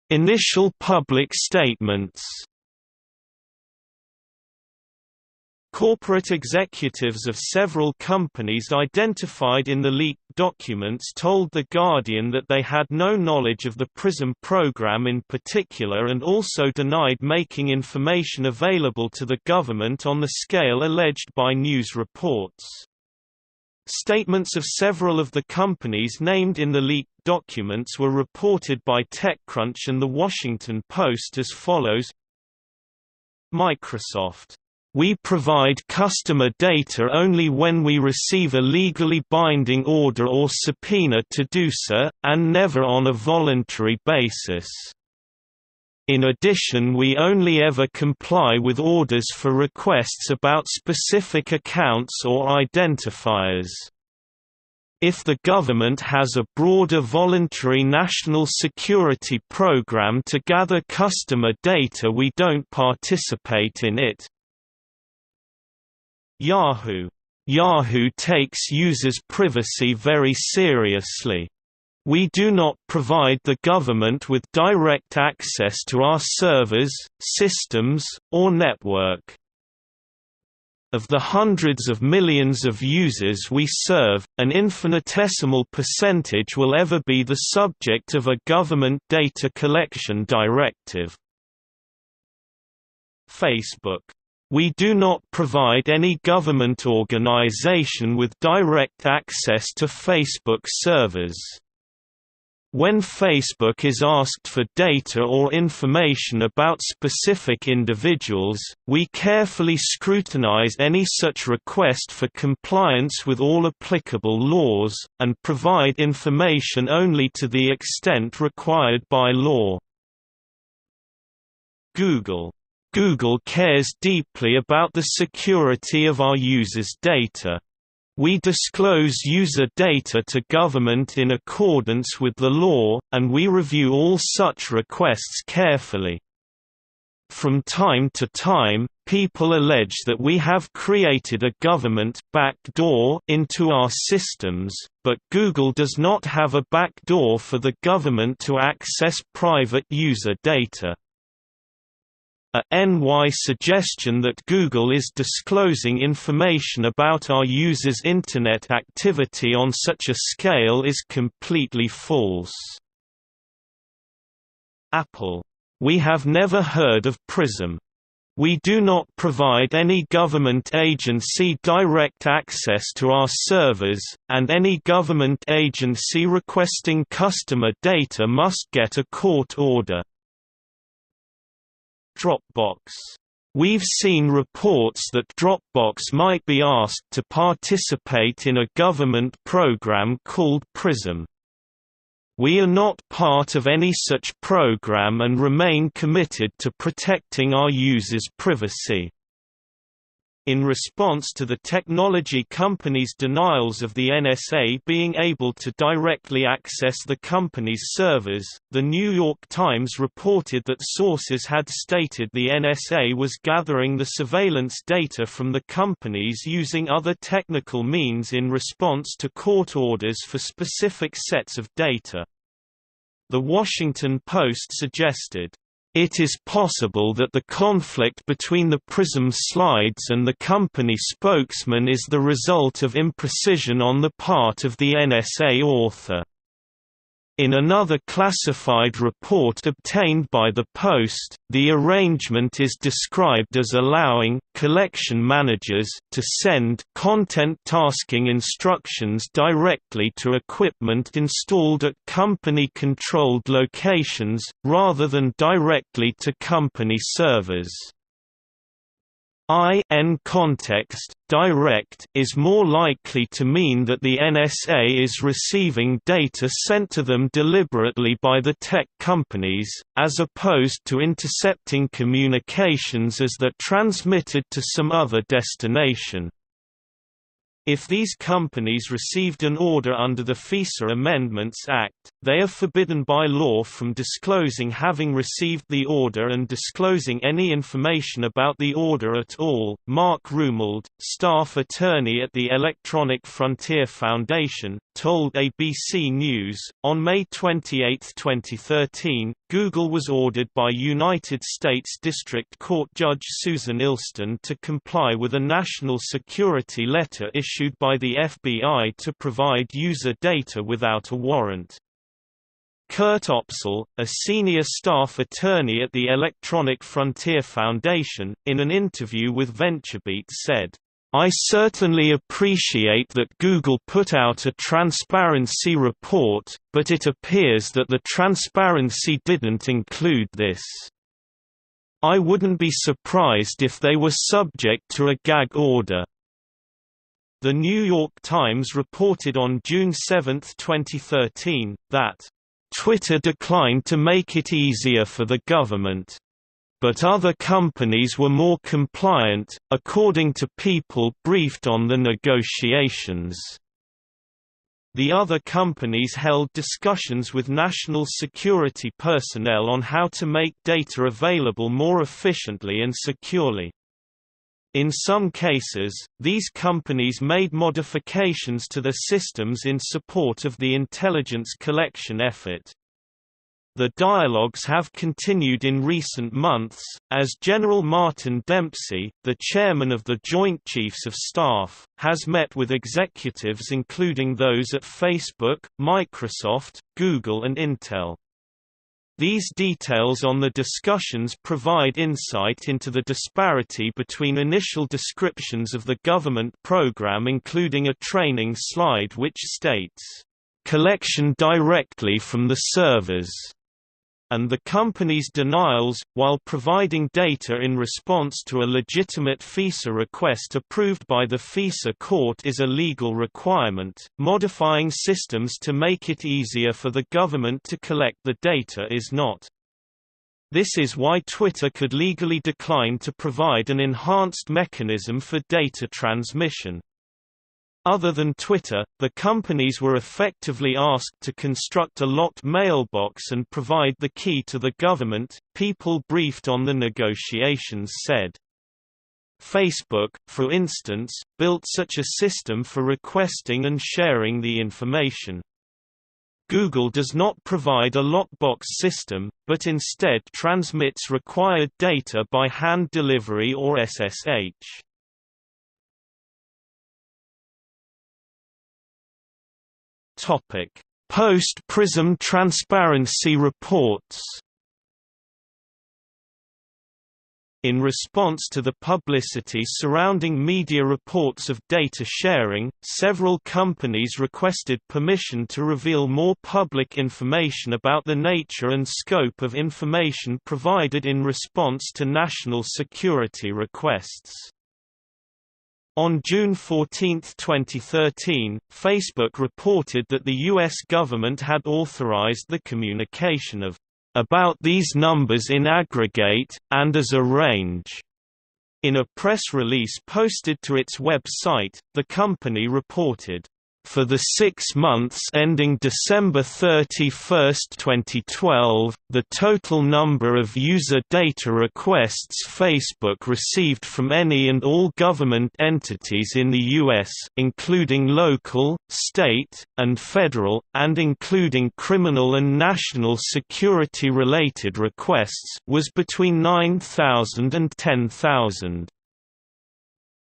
S1: Initial public statements. Corporate executives of several companies identified in the leaked documents told The Guardian that they had no knowledge of the PRISM program in particular and also denied making information available to the government on the scale alleged by news reports. Statements of several of the companies named in the leaked documents were reported by TechCrunch and The Washington Post as follows: Microsoft, "We provide customer data only when we receive a legally binding order or subpoena to do so, and never on a voluntary basis. In addition, we only ever comply with orders for requests about specific accounts or identifiers. If the government has a broader voluntary national security program to gather customer data, we don't participate in it." Yahoo! Yahoo takes users' privacy very seriously. We do not provide the government with direct access to our servers, systems, or network. Of the hundreds of millions of users we serve, an infinitesimal percentage will ever be the subject of a government data collection directive. Facebook. We do not provide any government organization with direct access to Facebook servers. When Facebook is asked for data or information about specific individuals, we carefully scrutinize any such request for compliance with all applicable laws, and provide information only to the extent required by law. Google. Google cares deeply about the security of our users' data. We disclose user data to government in accordance with the law, and we review all such requests carefully. From time to time, people allege that we have created a government backdoor into our systems, but Google does not have a backdoor for the government to access private user data. A NY suggestion that Google is disclosing information about our users' Internet activity on such a scale is completely false. Apple. We have never heard of PRISM. We do not provide any government agency direct access to our servers, and any government agency requesting customer data must get a court order. Dropbox. We've seen reports that Dropbox might be asked to participate in a government program called PRISM. We are not part of any such program and remain committed to protecting our users' privacy. In response to the technology company's denials of the NSA being able to directly access the company's servers, The New York Times reported that sources had stated the NSA was gathering the surveillance data from the companies using other technical means in response to court orders for specific sets of data. The Washington Post suggested, "It is possible that the conflict between the PRISM slides and the company spokesman is the result of imprecision on the part of the NSA author." In another classified report obtained by the Post, the arrangement is described as allowing collection managers to send content tasking instructions directly to equipment installed at company-controlled locations, rather than directly to company servers. In context, direct is more likely to mean that the NSA is receiving data sent to them deliberately by the tech companies, as opposed to intercepting communications as they're transmitted to some other destination. If these companies received an order under the FISA Amendments Act, they are forbidden by law from disclosing having received the order and disclosing any information about the order at all. Mark Rumeld, staff attorney at the Electronic Frontier Foundation, told ABC News, on May 28, 2013, Google was ordered by United States District Court Judge Susan Ilston to comply with a national security letter issued by the FBI to provide user data without a warrant. Kurt Opsahl, a senior staff attorney at the Electronic Frontier Foundation, in an interview with VentureBeat said, "I certainly appreciate that Google put out a transparency report, but it appears that the transparency didn't include this. I wouldn't be surprised if they were subject to a gag order." The New York Times reported on June 7, 2013, that, "Twitter declined to make it easier for the government. But other companies were more compliant, according to people briefed on the negotiations." The other companies held discussions with national security personnel on how to make data available more efficiently and securely. In some cases, these companies made modifications to their systems in support of the intelligence collection effort. The dialogues have continued in recent months, as General Martin Dempsey, the chairman of the Joint Chiefs of Staff, has met with executives including those at Facebook, Microsoft, Google and Intel. These details on the discussions provide insight into the disparity between initial descriptions of the government program, including a training slide which states, "collection directly from the servers," and the company's denials, while providing data in response to a legitimate FISA request approved by the FISA court is a legal requirement. Modifying systems to make it easier for the government to collect the data is not. This is why Twitter could legally decline to provide an enhanced mechanism for data transmission. Other than Twitter, the companies were effectively asked to construct a locked mailbox and provide the key to the government, people briefed on the negotiations said. Facebook, for instance, built such a system for requesting and sharing the information. Google does not provide a lockbox system, but instead transmits required data by hand delivery or SSH. Post-PRISM transparency reports. In response to the publicity surrounding media reports of data sharing, several companies requested permission to reveal more public information about the nature and scope of information provided in response to national security requests. On June 14, 2013, Facebook reported that the U.S. government had authorized the communication of "about these numbers in aggregate, and as a range." In a press release posted to its website, the company reported, "For the 6 months ending December 31, 2012, the total number of user data requests Facebook received from any and all government entities in the U.S., including local, state, and federal, and including criminal and national security-related requests, was between 9,000 and 10,000.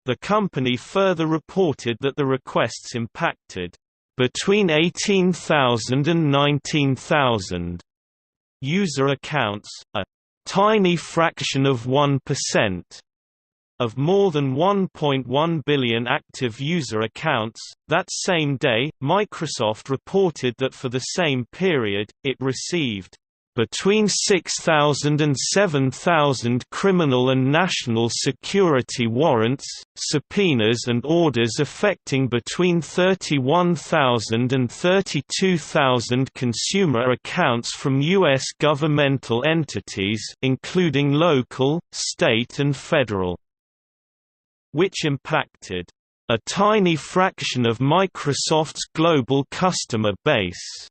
S1: The company further reported that the requests impacted between 18,000 and 19,000 user accounts, a tiny fraction of 1% of more than 1.1 billion active user accounts. That same day, Microsoft reported that for the same period, it received between 6,000 and 7,000 criminal and national security warrants, subpoenas and orders affecting between 31,000 and 32,000 consumer accounts from U.S. governmental entities including local, state and federal, which impacted a tiny fraction of Microsoft's global customer base.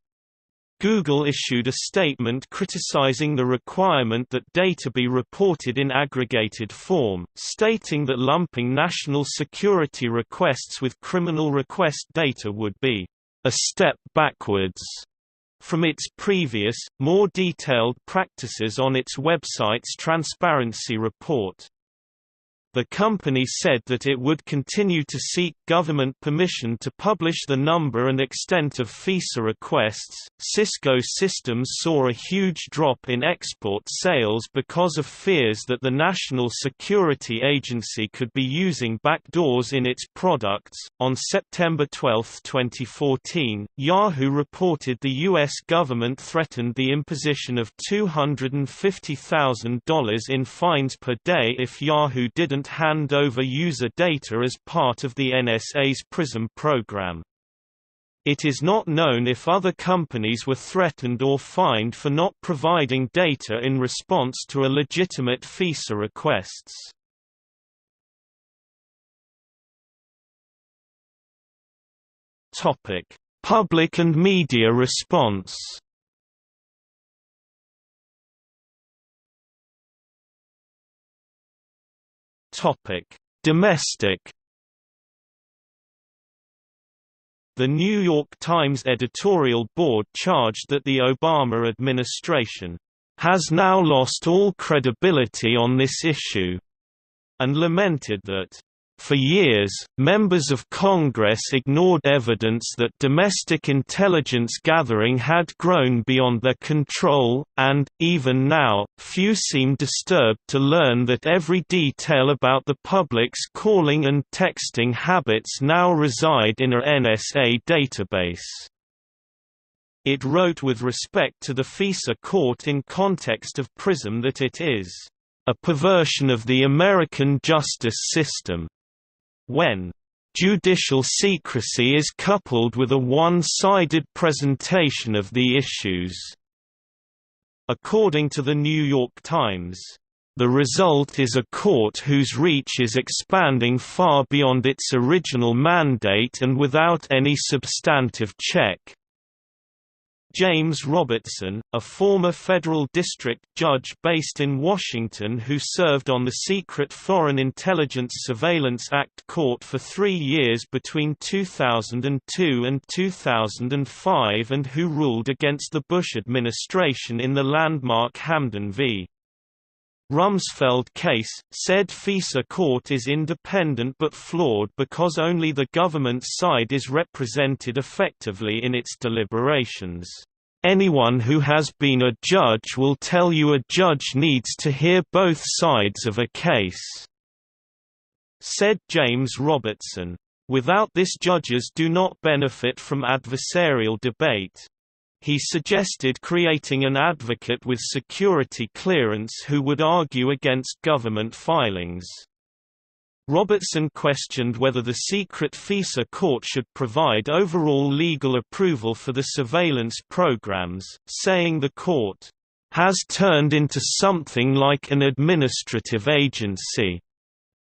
S1: Google issued a statement criticizing the requirement that data be reported in aggregated form, stating that lumping national security requests with criminal request data would be a step backwards from its previous, more detailed practices on its website's transparency report. The company said that it would continue to seek government permission to publish the number and extent of FISA requests. Cisco Systems saw a huge drop in export sales because of fears that the National Security Agency could be using backdoors in its products. On September 12, 2014, Yahoo reported the U.S. government threatened the imposition of $250,000 in fines per day if Yahoo didn't hand over user data as part of the NSA's PRISM program. It is not known if other companies were threatened or fined for not providing data in response to a legitimate FISA requests. Public and media response. Domestic. The New York Times editorial board charged that the Obama administration has now lost all credibility on this issue, and lamented that for years, members of Congress ignored evidence that domestic intelligence gathering had grown beyond their control, and, even now, few seem disturbed to learn that every detail about the public's calling and texting habits now reside in an NSA database. It wrote with respect to the FISA court in context of PRISM that it is a perversion of the American justice system when judicial secrecy is coupled with a one-sided presentation of the issues. According to the New York Times, the result is a court whose reach is expanding far beyond its original mandate and without any substantive check. James Robertson, a former federal district judge based in Washington who served on the Secret Foreign Intelligence Surveillance Act court for 3 years between 2002 and 2005 and who ruled against the Bush administration in the landmark Hamdan v. Rumsfeld case, said FISA court is independent but flawed because only the government's side is represented effectively in its deliberations. Anyone who has been a judge will tell you a judge needs to hear both sides of a case, said James Robertson. Without this, judges do not benefit from adversarial debate. He suggested creating an advocate with security clearance who would argue against government filings. Robertson questioned whether the secret FISA court should provide overall legal approval for the surveillance programs, saying the court has turned into something like an administrative agency.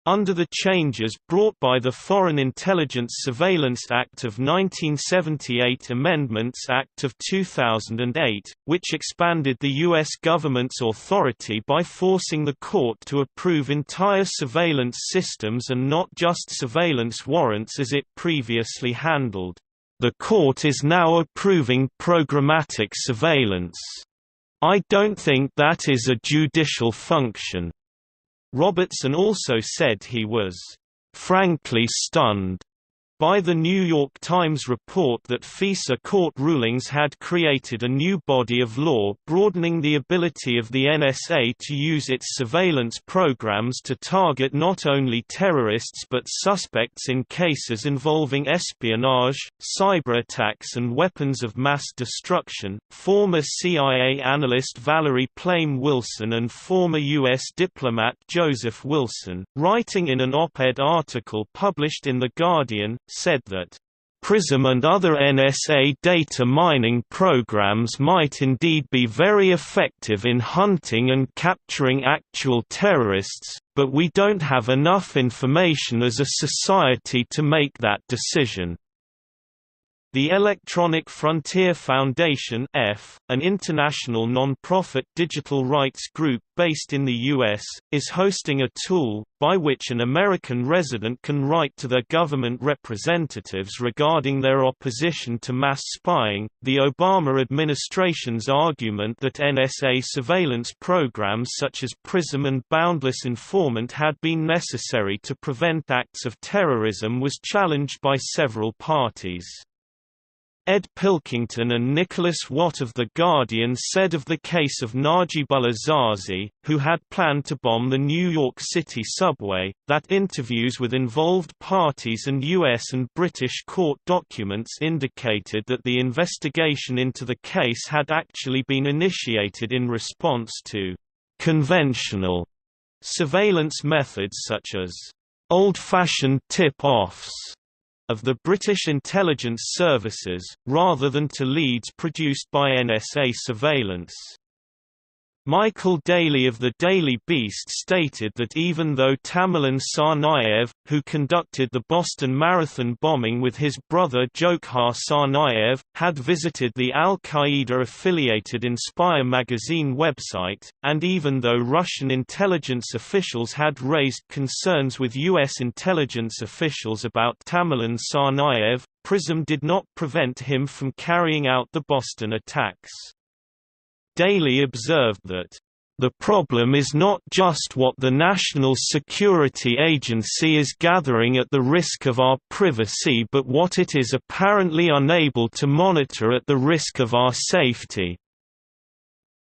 S1: Under the changes brought by the Foreign Intelligence Surveillance Act of 1978 Amendments Act of 2008, which expanded the U.S. government's authority by forcing the court to approve entire surveillance systems and not just surveillance warrants as it previously handled, the court is now approving programmatic surveillance. I don't think that is a judicial function. Robertson also said he was frankly stunned by the New York Times report that FISA court rulings had created a new body of law broadening the ability of the NSA to use its surveillance programs to target not only terrorists but suspects in cases involving espionage, cyberattacks, and weapons of mass destruction. Former CIA analyst Valerie Plame Wilson and former U.S. diplomat Joseph Wilson, writing in an op-ed article published in The Guardian, said that PRISM and other NSA data mining programs might indeed be very effective in hunting and capturing actual terrorists, but we don't have enough information as a society to make that decision. The Electronic Frontier Foundation an international non-profit digital rights group based in the U.S., is hosting a tool, by which an American resident can write to their government representatives regarding their opposition to mass spying. The Obama administration's argument that NSA surveillance programs such as PRISM and Boundless Informant had been necessary to prevent acts of terrorism was challenged by several parties. Ed Pilkington and Nicholas Watt of The Guardian said of the case of Najibullah Zazi, who had planned to bomb the New York City subway, that interviews with involved parties and U.S. and British court documents indicated that the investigation into the case had actually been initiated in response to conventional surveillance methods such as old-fashioned tip-offs of the British intelligence services, rather than to leads produced by NSA surveillance. Michael Daly of the Daily Beast stated that even though Tamerlan Tsarnaev, who conducted the Boston Marathon bombing with his brother Djokhar Tsarnaev, had visited the al-Qaeda-affiliated Inspire magazine website, and even though Russian intelligence officials had raised concerns with U.S. intelligence officials about Tamerlan Tsarnaev, PRISM did not prevent him from carrying out the Boston attacks. Daly observed that, "The problem is not just what the National Security Agency is gathering at the risk of our privacy but what it is apparently unable to monitor at the risk of our safety."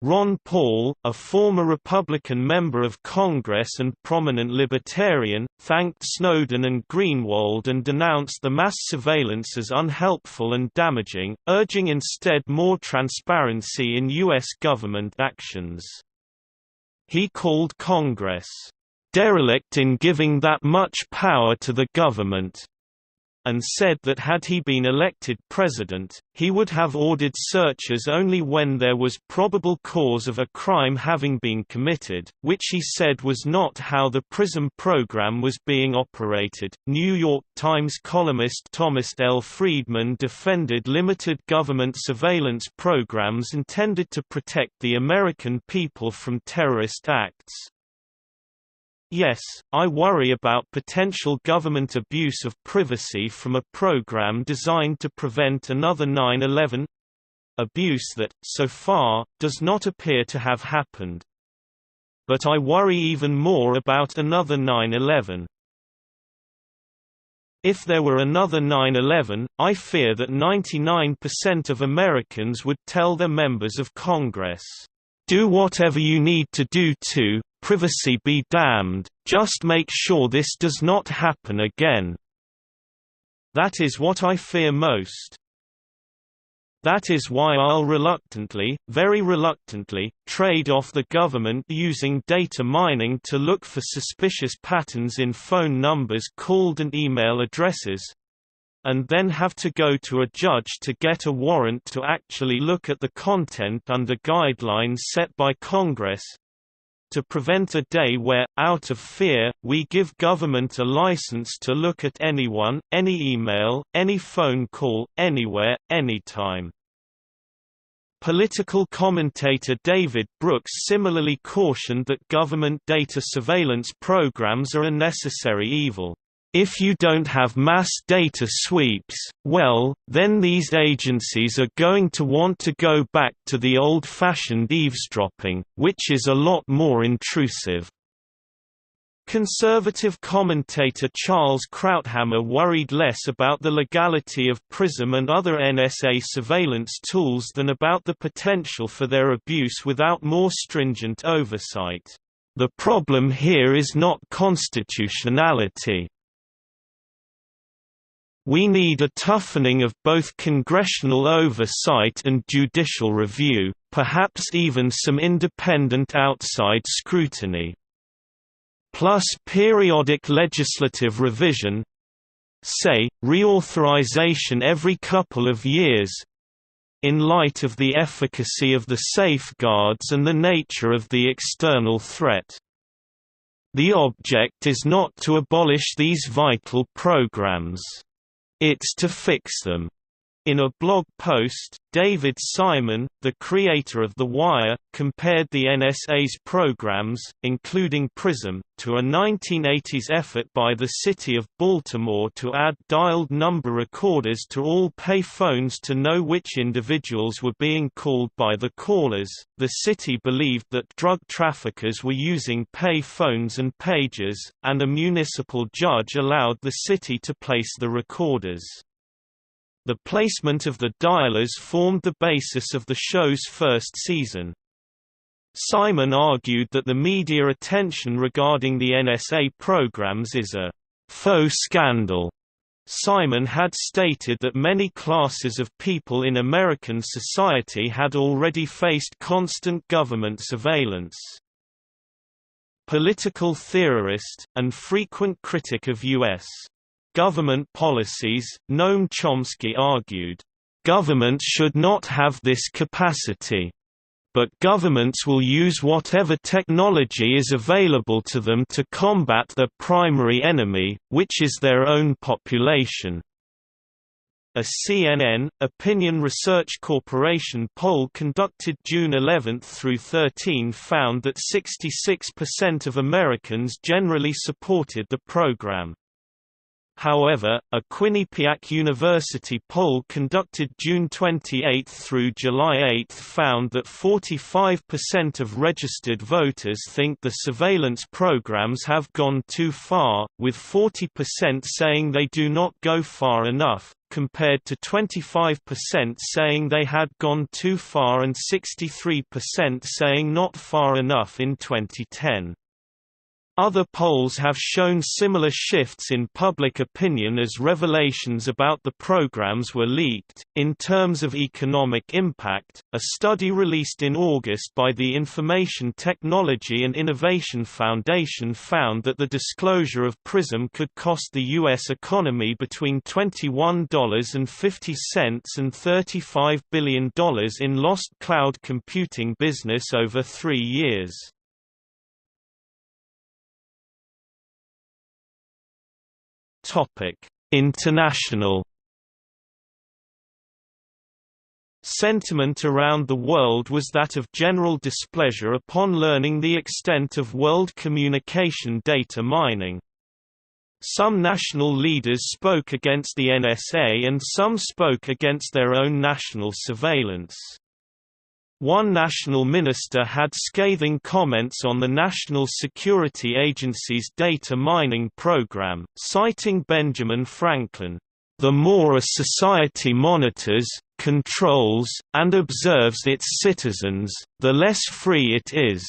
S1: Ron Paul, a former Republican member of Congress and prominent libertarian, thanked Snowden and Greenwald and denounced the mass surveillance as unhelpful and damaging, urging instead more transparency in U.S. government actions. He called Congress, "derelict in giving that much power to the government," and said that had he been elected president, he would have ordered searches only when there was probable cause of a crime having been committed, which he said was not how the PRISM program was being operated. New York Times columnist Thomas L. Friedman defended limited government surveillance programs intended to protect the American people from terrorist acts. "Yes, I worry about potential government abuse of privacy from a program designed to prevent another 9/11 abuse that, so far, does not appear to have happened. But I worry even more about another 9/11. If there were another 9/11, I fear that 99% of Americans would tell their members of Congress, 'Do whatever you need to do to privacy be damned, just make sure this does not happen again.' That is what I fear most. That is why I'll reluctantly, very reluctantly, trade off the government using data mining to look for suspicious patterns in phone numbers called and email addresses, and then have to go to a judge to get a warrant to actually look at the content under guidelines set by Congress, to prevent a day where, out of fear, we give government a license to look at anyone, any email, any phone call, anywhere, anytime." Political commentator David Brooks similarly cautioned that government data surveillance programs are a necessary evil. "If you don't have mass data sweeps, well, then these agencies are going to want to go back to the old-fashioned eavesdropping, which is a lot more intrusive." Conservative commentator Charles Krauthammer worried less about the legality of PRISM and other NSA surveillance tools than about the potential for their abuse without more stringent oversight. "The problem here is not constitutionality. We need a toughening of both congressional oversight and judicial review, perhaps even some independent outside scrutiny. Plus periodic legislative revision, say, reauthorization every couple of years, in light of the efficacy of the safeguards and the nature of the external threat. The object is not to abolish these vital programs. It's to fix them." In a blog post, David Simon, the creator of The Wire, compared the NSA's programs, including PRISM, to a 1980s effort by the city of Baltimore to add dialed number recorders to all pay phones to know which individuals were being called by the callers. The city believed that drug traffickers were using pay phones and pagers, and a municipal judge allowed the city to place the recorders. The placement of the dialers formed the basis of the show's first season. Simon argued that the media attention regarding the NSA programs is a faux scandal. Simon had stated that many classes of people in American society had already faced constant government surveillance. Political theorist, and frequent critic of U.S. government policies, Noam Chomsky argued, "Government should not have this capacity. but governments will use whatever technology is available to them to combat their primary enemy, which is their own population. A CNN, Opinion Research Corporation poll conducted June 11 through 13 found that 66% of Americans generally supported the program. However, a Quinnipiac University poll conducted June 28 through July 8 found that 45% of registered voters think the surveillance programs have gone too far, with 40% saying they do not go far enough, compared to 25% saying they had gone too far and 63% saying not far enough in 2010. Other polls have shown similar shifts in public opinion as revelations about the programs were leaked. In terms of economic impact, a study released in August by the Information Technology and Innovation Foundation found that the disclosure of PRISM could cost the U.S. economy between $21.50 and $35 billion in lost cloud computing business over 3 years. International. Sentiment around the world was that of general displeasure upon learning the extent of world communication data mining. Some national leaders spoke against the NSA and some spoke against their own national surveillance. One national minister had scathing comments on the National Security Agency's data mining program, citing Benjamin Franklin, "The more a society monitors, controls, and observes its citizens, the less free it is."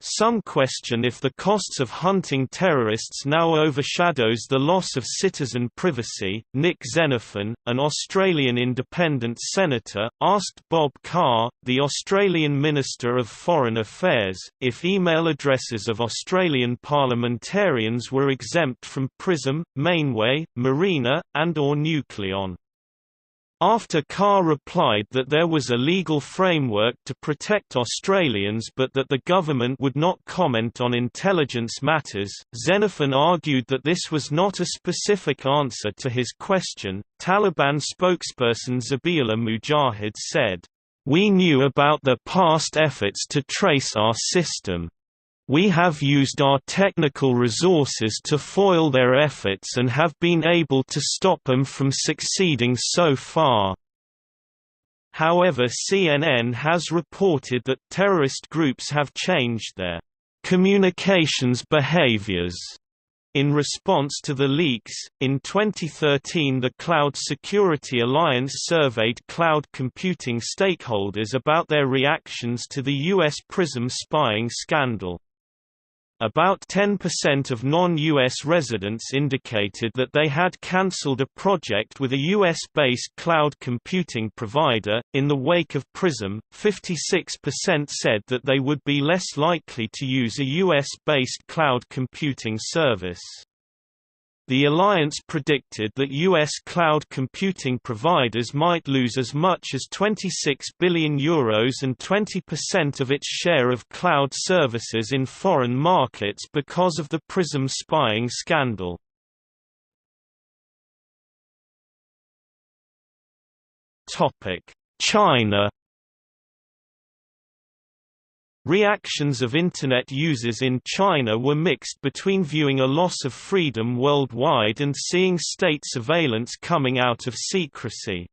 S1: Some question if the costs of hunting terrorists now overshadows the loss of citizen privacy. Nick Xenophon, an Australian independent senator, asked Bob Carr, the Australian Minister of Foreign Affairs, if email addresses of Australian parliamentarians were exempt from PRISM, Mainway, Marina, and/or Nucleon. After Carr replied that there was a legal framework to protect Australians but that the government would not comment on intelligence matters, Xenophon argued that this was not a specific answer to his question. Taliban spokesperson Zabihullah Mujahid said, "We knew about their past efforts to trace our system. We have used our technical resources to foil their efforts and have been able to stop them from succeeding so far." However, CNN has reported that terrorist groups have changed their communications behaviors in response to the leaks. In 2013, the Cloud Security Alliance surveyed cloud computing stakeholders about their reactions to the U.S. PRISM spying scandal. About 10% of non-US residents indicated that they had cancelled a project with a US-based cloud computing provider. In the wake of PRISM, 56% said that they would be less likely to use a US-based cloud computing service. The alliance predicted that U.S. cloud computing providers might lose as much as €26 billion and 20% of its share of cloud services in foreign markets because of the PRISM spying scandal. China. Reactions of Internet users in China were mixed between viewing a loss of freedom worldwide and seeing state surveillance coming out of secrecy.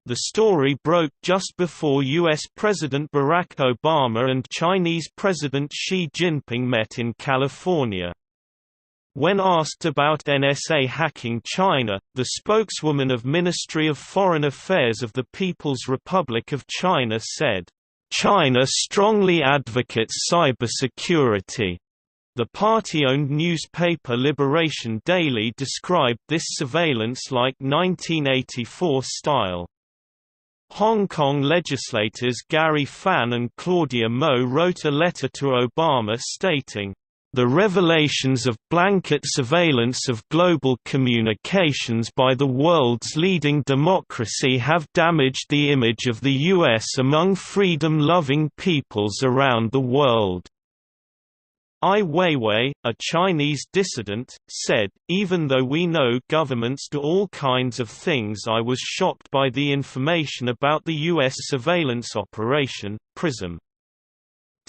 S1: The story broke just before U.S. President Barack Obama and Chinese President Xi Jinping met in California. When asked about NSA hacking China, the spokeswoman of Ministry of Foreign Affairs of the People's Republic of China said, "China strongly advocates cybersecurity." The party-owned newspaper Liberation Daily described this surveillance like 1984 style. Hong Kong legislators Gary Fan and Claudia Mo wrote a letter to Obama stating, The revelations of blanket surveillance of global communications by the world's leading democracy have damaged the image of the US among freedom-loving peoples around the world." Ai Weiwei, a Chinese dissident, said, "Even though we know governments do all kinds of things, I was shocked by the information about the US surveillance operation, PRISM.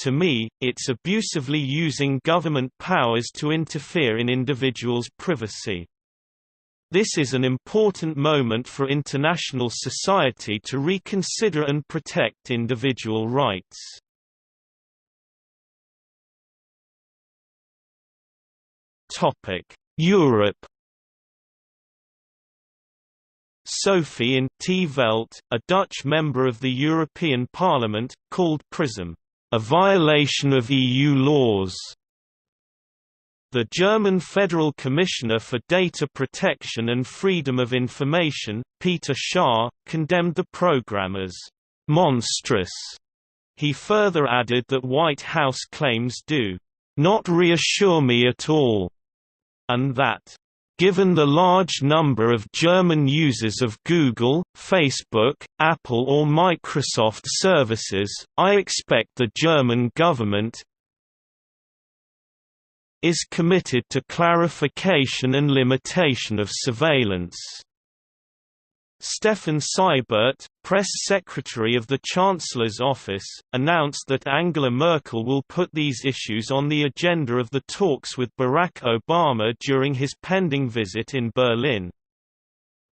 S1: To me, it's abusively using government powers to interfere in individuals' privacy. This is an important moment for international society to reconsider and protect individual rights." Europe. Sophie in 't Veld, a Dutch member of the European Parliament, called PRISM a violation of EU laws. The German Federal Commissioner for Data Protection and Freedom of Information, Peter Schaar, condemned the program as monstrous. He further added that White House claims do not reassure me at all, and that given the large number of German users of Google, Facebook, Apple or Microsoft services, I expect the German government is committed to clarification and limitation of surveillance. Stefan Seibert, press secretary of the Chancellor's office, announced that Angela Merkel will put these issues on the agenda of the talks with Barack Obama during his pending visit in Berlin.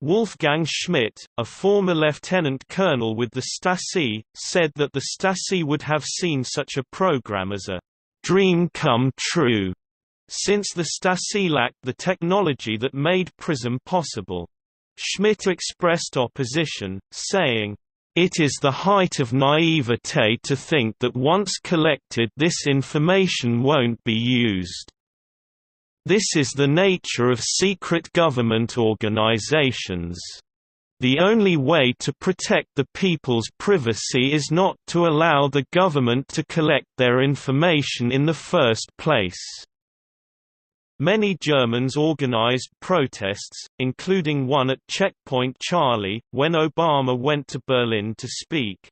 S1: Wolfgang Schmidt, a former lieutenant colonel with the Stasi, said that the Stasi would have seen such a program as a dream come true, since the Stasi lacked the technology that made PRISM possible. Schmidt expressed opposition, saying, "It is the height of naivete to think that once collected this information won't be used. This is the nature of secret government organizations. The only way to protect the people's privacy is not to allow the government to collect their information in the first place." Many Germans organized protests, including one at Checkpoint Charlie, when Obama went to Berlin to speak.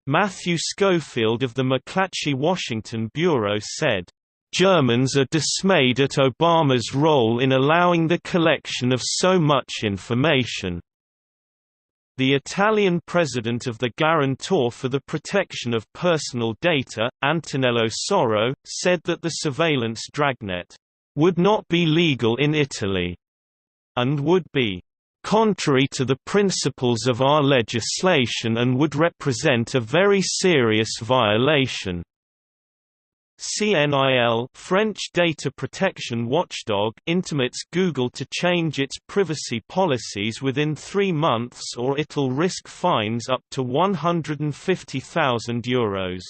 S1: Matthew Schofield of the McClatchy Washington Bureau said, "Germans are dismayed at Obama's role in allowing the collection of so much information." The Italian president of the Guarantor for the Protection of Personal Data, Antonello Soro, said that the surveillance dragnet would not be legal in Italy, and would be contrary to the principles of our legislation and would represent a very serious violation. CNIL, French data protection watchdog, intimates Google to change its privacy policies within 3 months or it'll risk fines up to €150,000.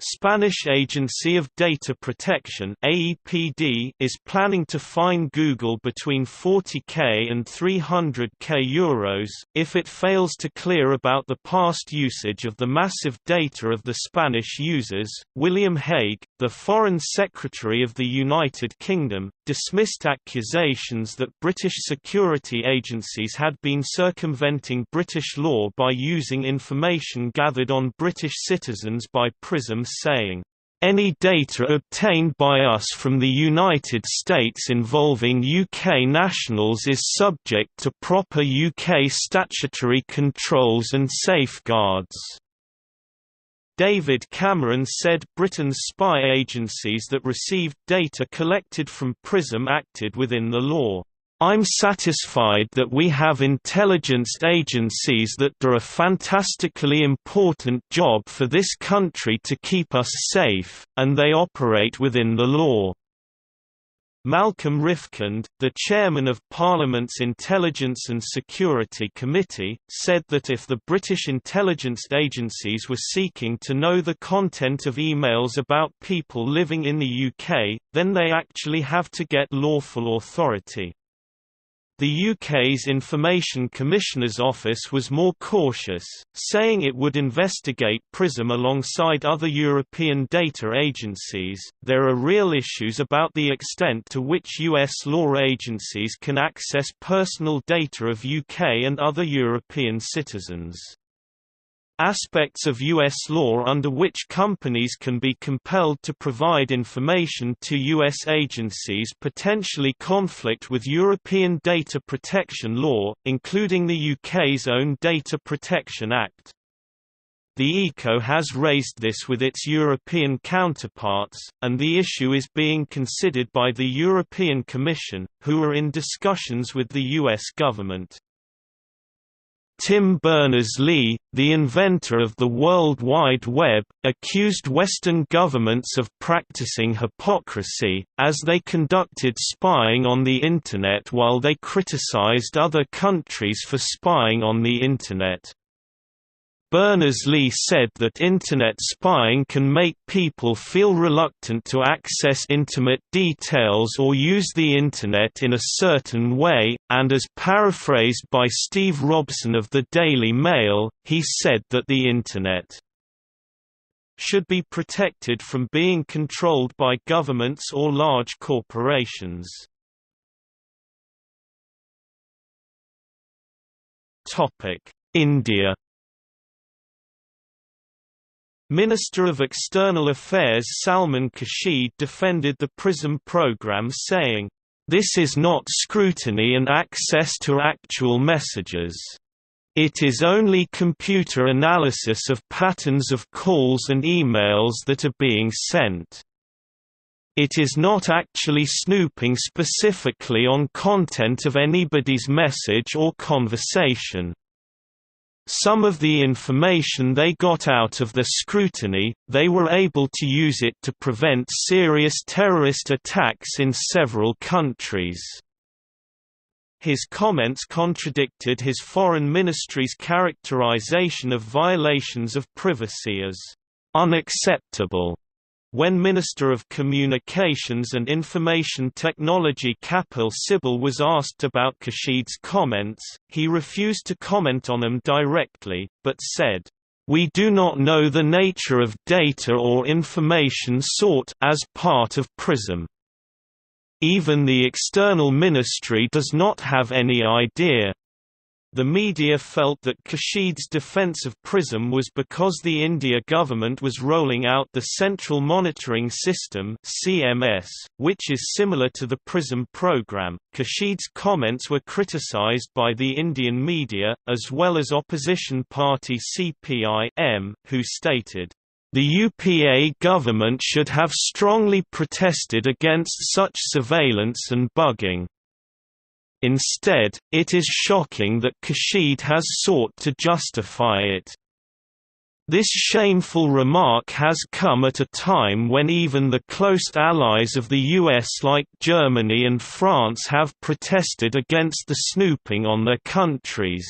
S1: Spanish Agency of Data Protection (AEPD) is planning to fine Google between €40,000 and €300,000 if it fails to clear about the past usage of the massive data of the Spanish users. William Hague, the Foreign Secretary of the United Kingdom, dismissed accusations that British security agencies had been circumventing British law by using information gathered on British citizens by PRISM, saying, "Any data obtained by us from the United States involving UK nationals is subject to proper UK statutory controls and safeguards." David Cameron said Britain's spy agencies that received data collected from PRISM acted within the law. "I'm satisfied that we have intelligence agencies that do a fantastically important job for this country to keep us safe, and they operate within the law." Malcolm Rifkind, the chairman of Parliament's Intelligence and Security Committee, said that if the British intelligence agencies were seeking to know the content of emails about people living in the UK, then they actually have to get lawful authority. The UK's Information Commissioner's Office was more cautious, saying it would investigate PRISM alongside other European data agencies. There are real issues about the extent to which US law agencies can access personal data of UK and other European citizens. Aspects of U.S. law under which companies can be compelled to provide information to U.S. agencies potentially conflict with European data protection law, including the UK's own Data Protection Act. The ECO has raised this with its European counterparts, and the issue is being considered by the European Commission, who are in discussions with the U.S. government. Tim Berners-Lee, the inventor of the World Wide Web, accused Western governments of practicing hypocrisy, as they conducted spying on the Internet while they criticized other countries for spying on the Internet. Berners-Lee said that Internet spying can make people feel reluctant to access intimate details or use the Internet in a certain way, and as paraphrased by Steve Robson of the Daily Mail, he said that the Internet should be protected from being controlled by governments or large corporations. India. Minister of External Affairs Salman Khurshid defended the PRISM program saying, "This is not scrutiny and access to actual messages. It is only computer analysis of patterns of calls and emails that are being sent. It is not actually snooping specifically on content of anybody's message or conversation. Some of the information they got out of the scrutiny, they were able to use it to prevent serious terrorist attacks in several countries." His comments contradicted his foreign ministry's characterization of violations of privacy as unacceptable. When Minister of Communications and Information Technology Kapil Sibal was asked about Khurshid's comments, he refused to comment on them directly, but said, "We do not know the nature of data or information sought as part of PRISM. Even the external ministry does not have any idea." The media felt that Khurshid's defense of PRISM was because the India government was rolling out the Central Monitoring System (CMS), which is similar to the PRISM program. Khurshid's comments were criticized by the Indian media, as well as opposition party CPI-M, who stated, "The UPA government should have strongly protested against such surveillance and bugging. Instead, it is shocking that Khurshid has sought to justify it. This shameful remark has come at a time when even the close allies of the US like Germany and France have protested against the snooping on their countries."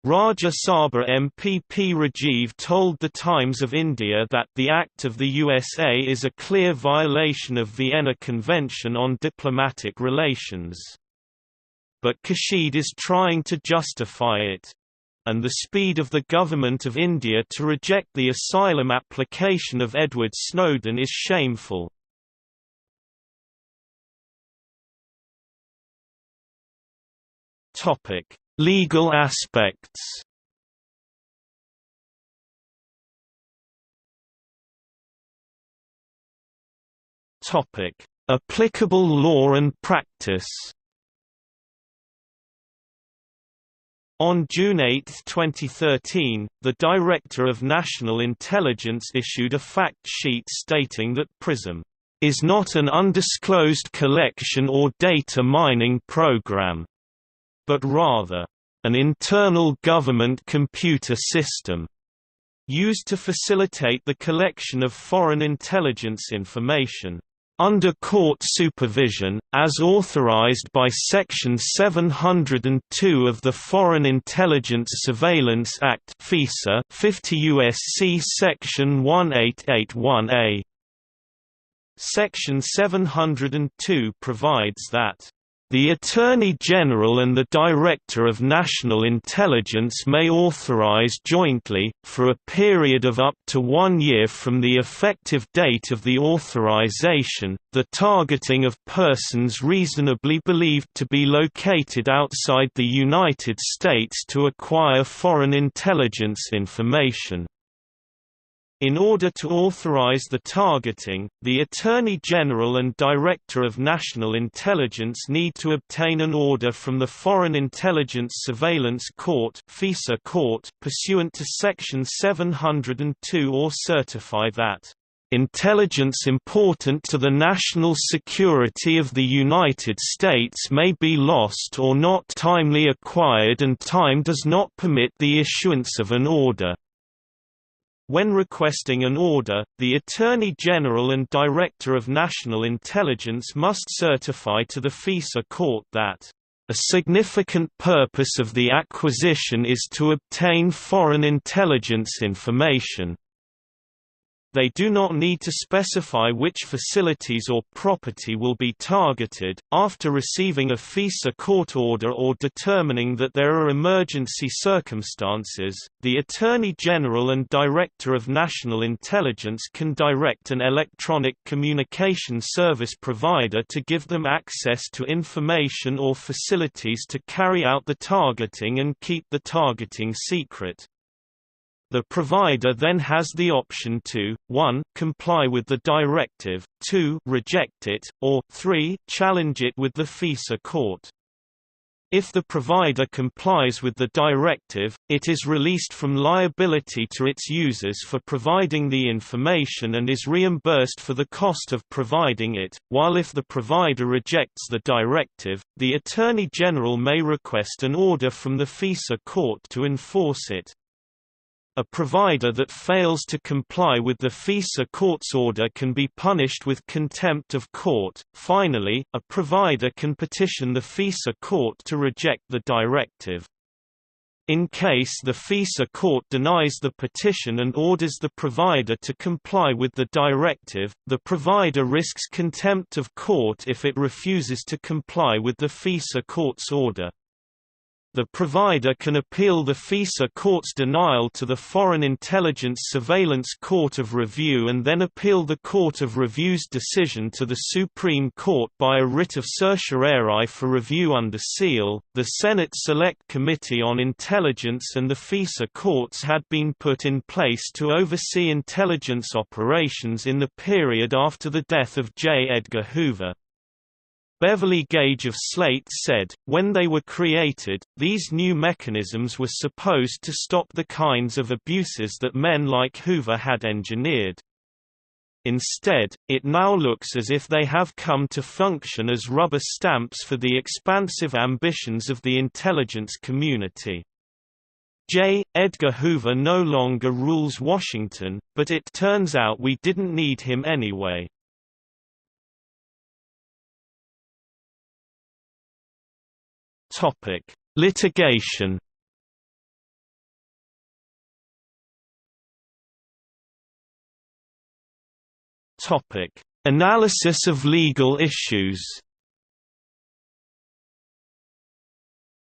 S1: Rajya Sabha MPP Rajiv told The Times of India that the act of the USA is a clear violation of Vienna Convention on Diplomatic Relations. But Khurshid is trying to justify it. And the speed of the government of India to reject the asylum application of Edward Snowden is shameful. Legal aspects. Applicable law and practice. On June 8, 2013, the Director of National Intelligence issued a fact sheet stating that PRISM is not an undisclosed collection or data mining program, but rather, an internal government computer system used to facilitate the collection of foreign intelligence information, under court supervision, as authorized by Section 702 of the Foreign Intelligence Surveillance Act (FISA) 50 U.S.C. Section 1881a. Section 702 provides that The Attorney General and the Director of National Intelligence may authorize jointly, for a period of up to 1 year from the effective date of the authorization, the targeting of persons reasonably believed to be located outside the United States to acquire foreign intelligence information. In order to authorize the targeting, the Attorney General and Director of National Intelligence need to obtain an order from the Foreign Intelligence Surveillance Court (FISA) court pursuant to Section 702 or certify that intelligence important to the national security of the United States may be lost or not timely acquired and time does not permit the issuance of an order. When requesting an order, the Attorney General and Director of National Intelligence must certify to the FISA court that a significant purpose of the acquisition is to obtain foreign intelligence information. They do not need to specify which facilities or property will be targeted. After receiving a FISA court order or determining that there are emergency circumstances, the Attorney General and Director of National Intelligence can direct an electronic communication service provider to give them access to information or facilities to carry out the targeting and keep the targeting secret. The provider then has the option to 1. comply with the directive, 2. reject it, or 3. challenge it with the FISA court. If the provider complies with the directive, it is released from liability to its users for providing the information and is reimbursed for the cost of providing it, while if the provider rejects the directive, the Attorney General may request an order from the FISA court to enforce it. A provider that fails to comply with the FISA court's order can be punished with contempt of court. Finally, a provider can petition the FISA court to reject the directive. In case the FISA court denies the petition and orders the provider to comply with the directive, the provider risks contempt of court if it refuses to comply with the FISA court's order. The provider can appeal the FISA court's denial to the Foreign Intelligence Surveillance Court of Review and then appeal the Court of Review's decision to the Supreme Court by a writ of certiorari for review under seal. The Senate Select Committee on Intelligence and the FISA courts had been put in place to oversee intelligence operations in the period after the death of J. Edgar Hoover. Beverly Gage of Slate said, when they were created, these new mechanisms were supposed to stop the kinds of abuses that men like Hoover had engineered. Instead, it now looks as if they have come to function as rubber stamps for the expansive ambitions of the intelligence community. J. Edgar Hoover no longer rules Washington, but it turns out we didn't need him anyway. Litigation. Analysis of legal issues.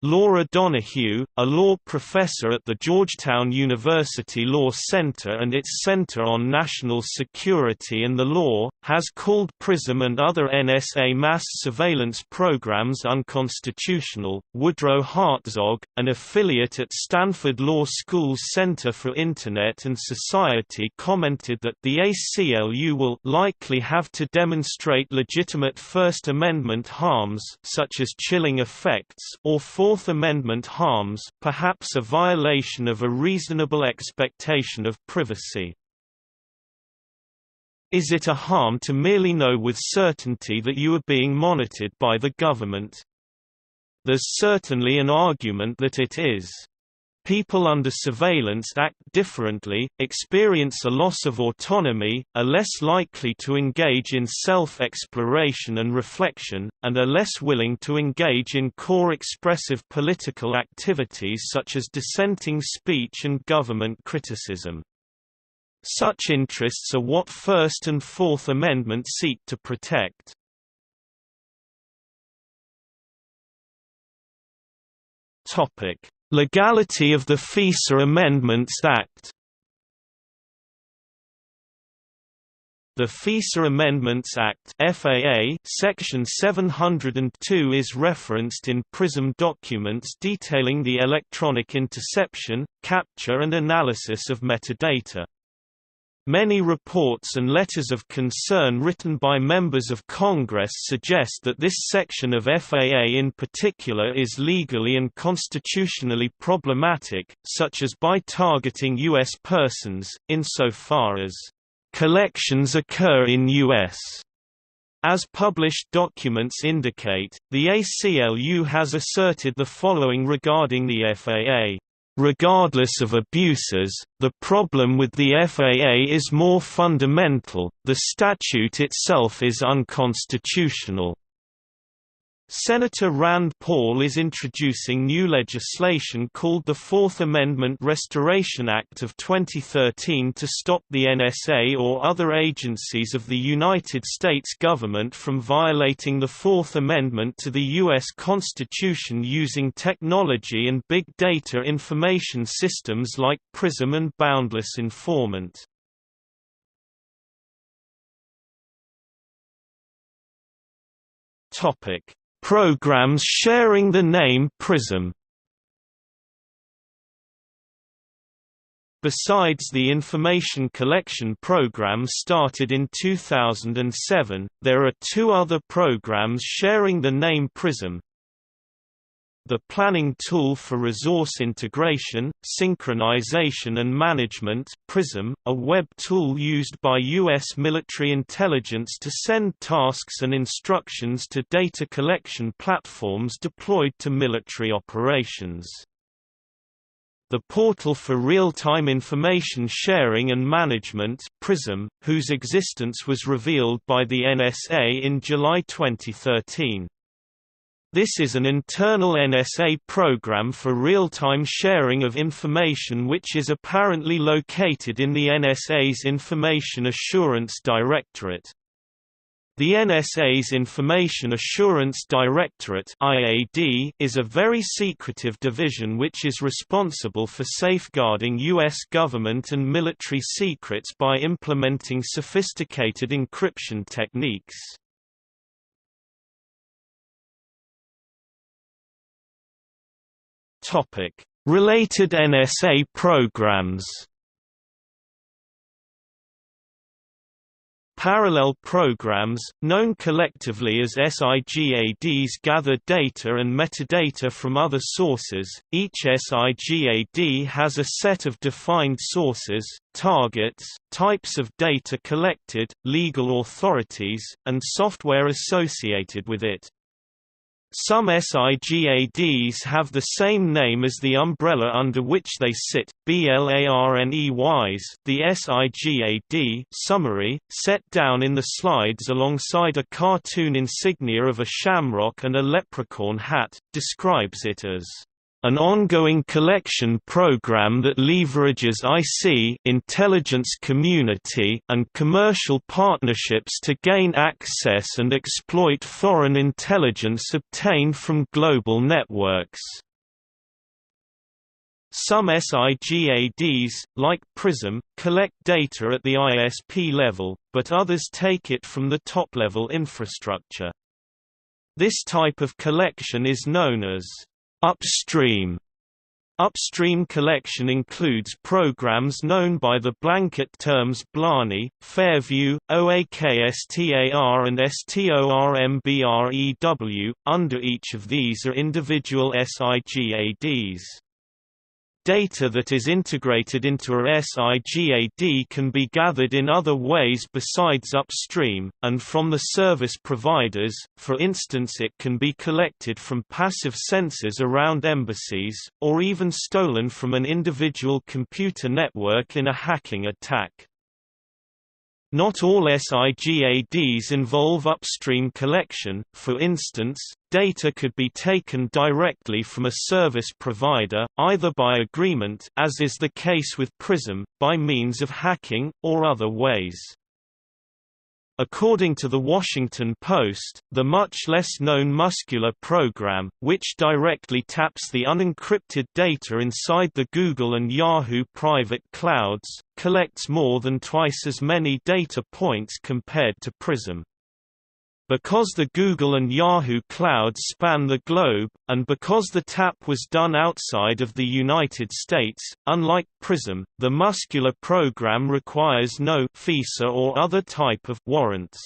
S1: Laura Donahue, a law professor at the Georgetown University Law Center and its Center on National Security and the Law, has called PRISM and other NSA mass surveillance programs unconstitutional. Woodrow Hartzog, an affiliate at Stanford Law School's Center for Internet and Society, commented that the ACLU will likely have to demonstrate legitimate First Amendment harms such as chilling effects or Fourth Amendment harms, perhaps a violation of a reasonable expectation of privacy. Is it a harm to merely know with certainty that you are being monitored by the government? There's certainly an argument that it is. People under surveillance act differently, experience a loss of autonomy, are less likely to engage in self-exploration and reflection, and are less willing to engage in core expressive political activities such as dissenting speech and government criticism. Such interests are what First and Fourth Amendment seek to protect. Legality of the FISA Amendments Act. The FISA Amendments Act (FAA) Section 702 is referenced in PRISM documents detailing the electronic interception, capture and analysis of metadata. Many reports and letters of concern written by members of Congress suggest that this section of FAA in particular is legally and constitutionally problematic, such as by targeting U.S. persons, insofar as collections occur in U.S. As published documents indicate, the ACLU has asserted the following regarding the FAA. Regardless of abuses, the problem with the FAA is more fundamental, the statute itself is unconstitutional. Senator Rand Paul is introducing new legislation called the Fourth Amendment Restoration Act of 2013 to stop the NSA or other agencies of the United States government from violating the Fourth Amendment to the U.S. Constitution using technology and big data information systems like PRISM and Boundless Informant. Programs sharing the name PRISM. Besides the information collection program started in 2007, there are two other programs sharing the name PRISM. The Planning Tool for Resource Integration, Synchronization and Management (PRISM), a web tool used by U.S. military intelligence to send tasks and instructions to data collection platforms deployed to military operations. The Portal for Real-Time Information Sharing and Management (PRISM), whose existence was revealed by the NSA in July 2013. This is an internal NSA program for real-time sharing of information which is apparently located in the NSA's Information Assurance Directorate. The NSA's Information Assurance Directorate (IAD) is a very secretive division which is responsible for safeguarding U.S. government and military secrets by implementing sophisticated encryption techniques. Related NSA programs. Parallel programs, known collectively as SIGADs, gather data and metadata from other sources. Each SIGAD has a set of defined sources, targets, types of data collected, legal authorities, and software associated with it. Some SIGADs have the same name as the umbrella under which they sit, BLARNEYs. The SIGAD summary, set down in the slides alongside a cartoon insignia of a shamrock and a leprechaun hat, describes it as an ongoing collection program that leverages IC intelligence community and commercial partnerships to gain access and exploit foreign intelligence obtained from global networks. Some SIGADs, like PRISM, collect data at the ISP level, but others take it from the top-level infrastructure. This type of collection is known as upstream. Upstream collection includes programs known by the blanket terms BLANI, Fairview, OAKSTAR and STORMBREW. Under each of these are individual SIGADs. Data that is integrated into a SIGAD can be gathered in other ways besides upstream, and from the service providers. For instance, it can be collected from passive sensors around embassies, or even stolen from an individual computer network in a hacking attack. Not all SIGADs involve upstream collection. For instance, data could be taken directly from a service provider, either by agreement, as is the case with PRISM, by means of hacking, or other ways. According to The Washington Post, the much less known Muscular program, which directly taps the unencrypted data inside the Google and Yahoo private clouds, collects more than twice as many data points compared to PRISM. Because the Google and Yahoo clouds span the globe, and because the tap was done outside of the United States, unlike PRISM, the Muscular program requires no FISA or other type of warrants.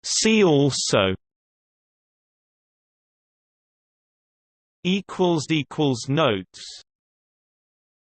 S1: See also Notes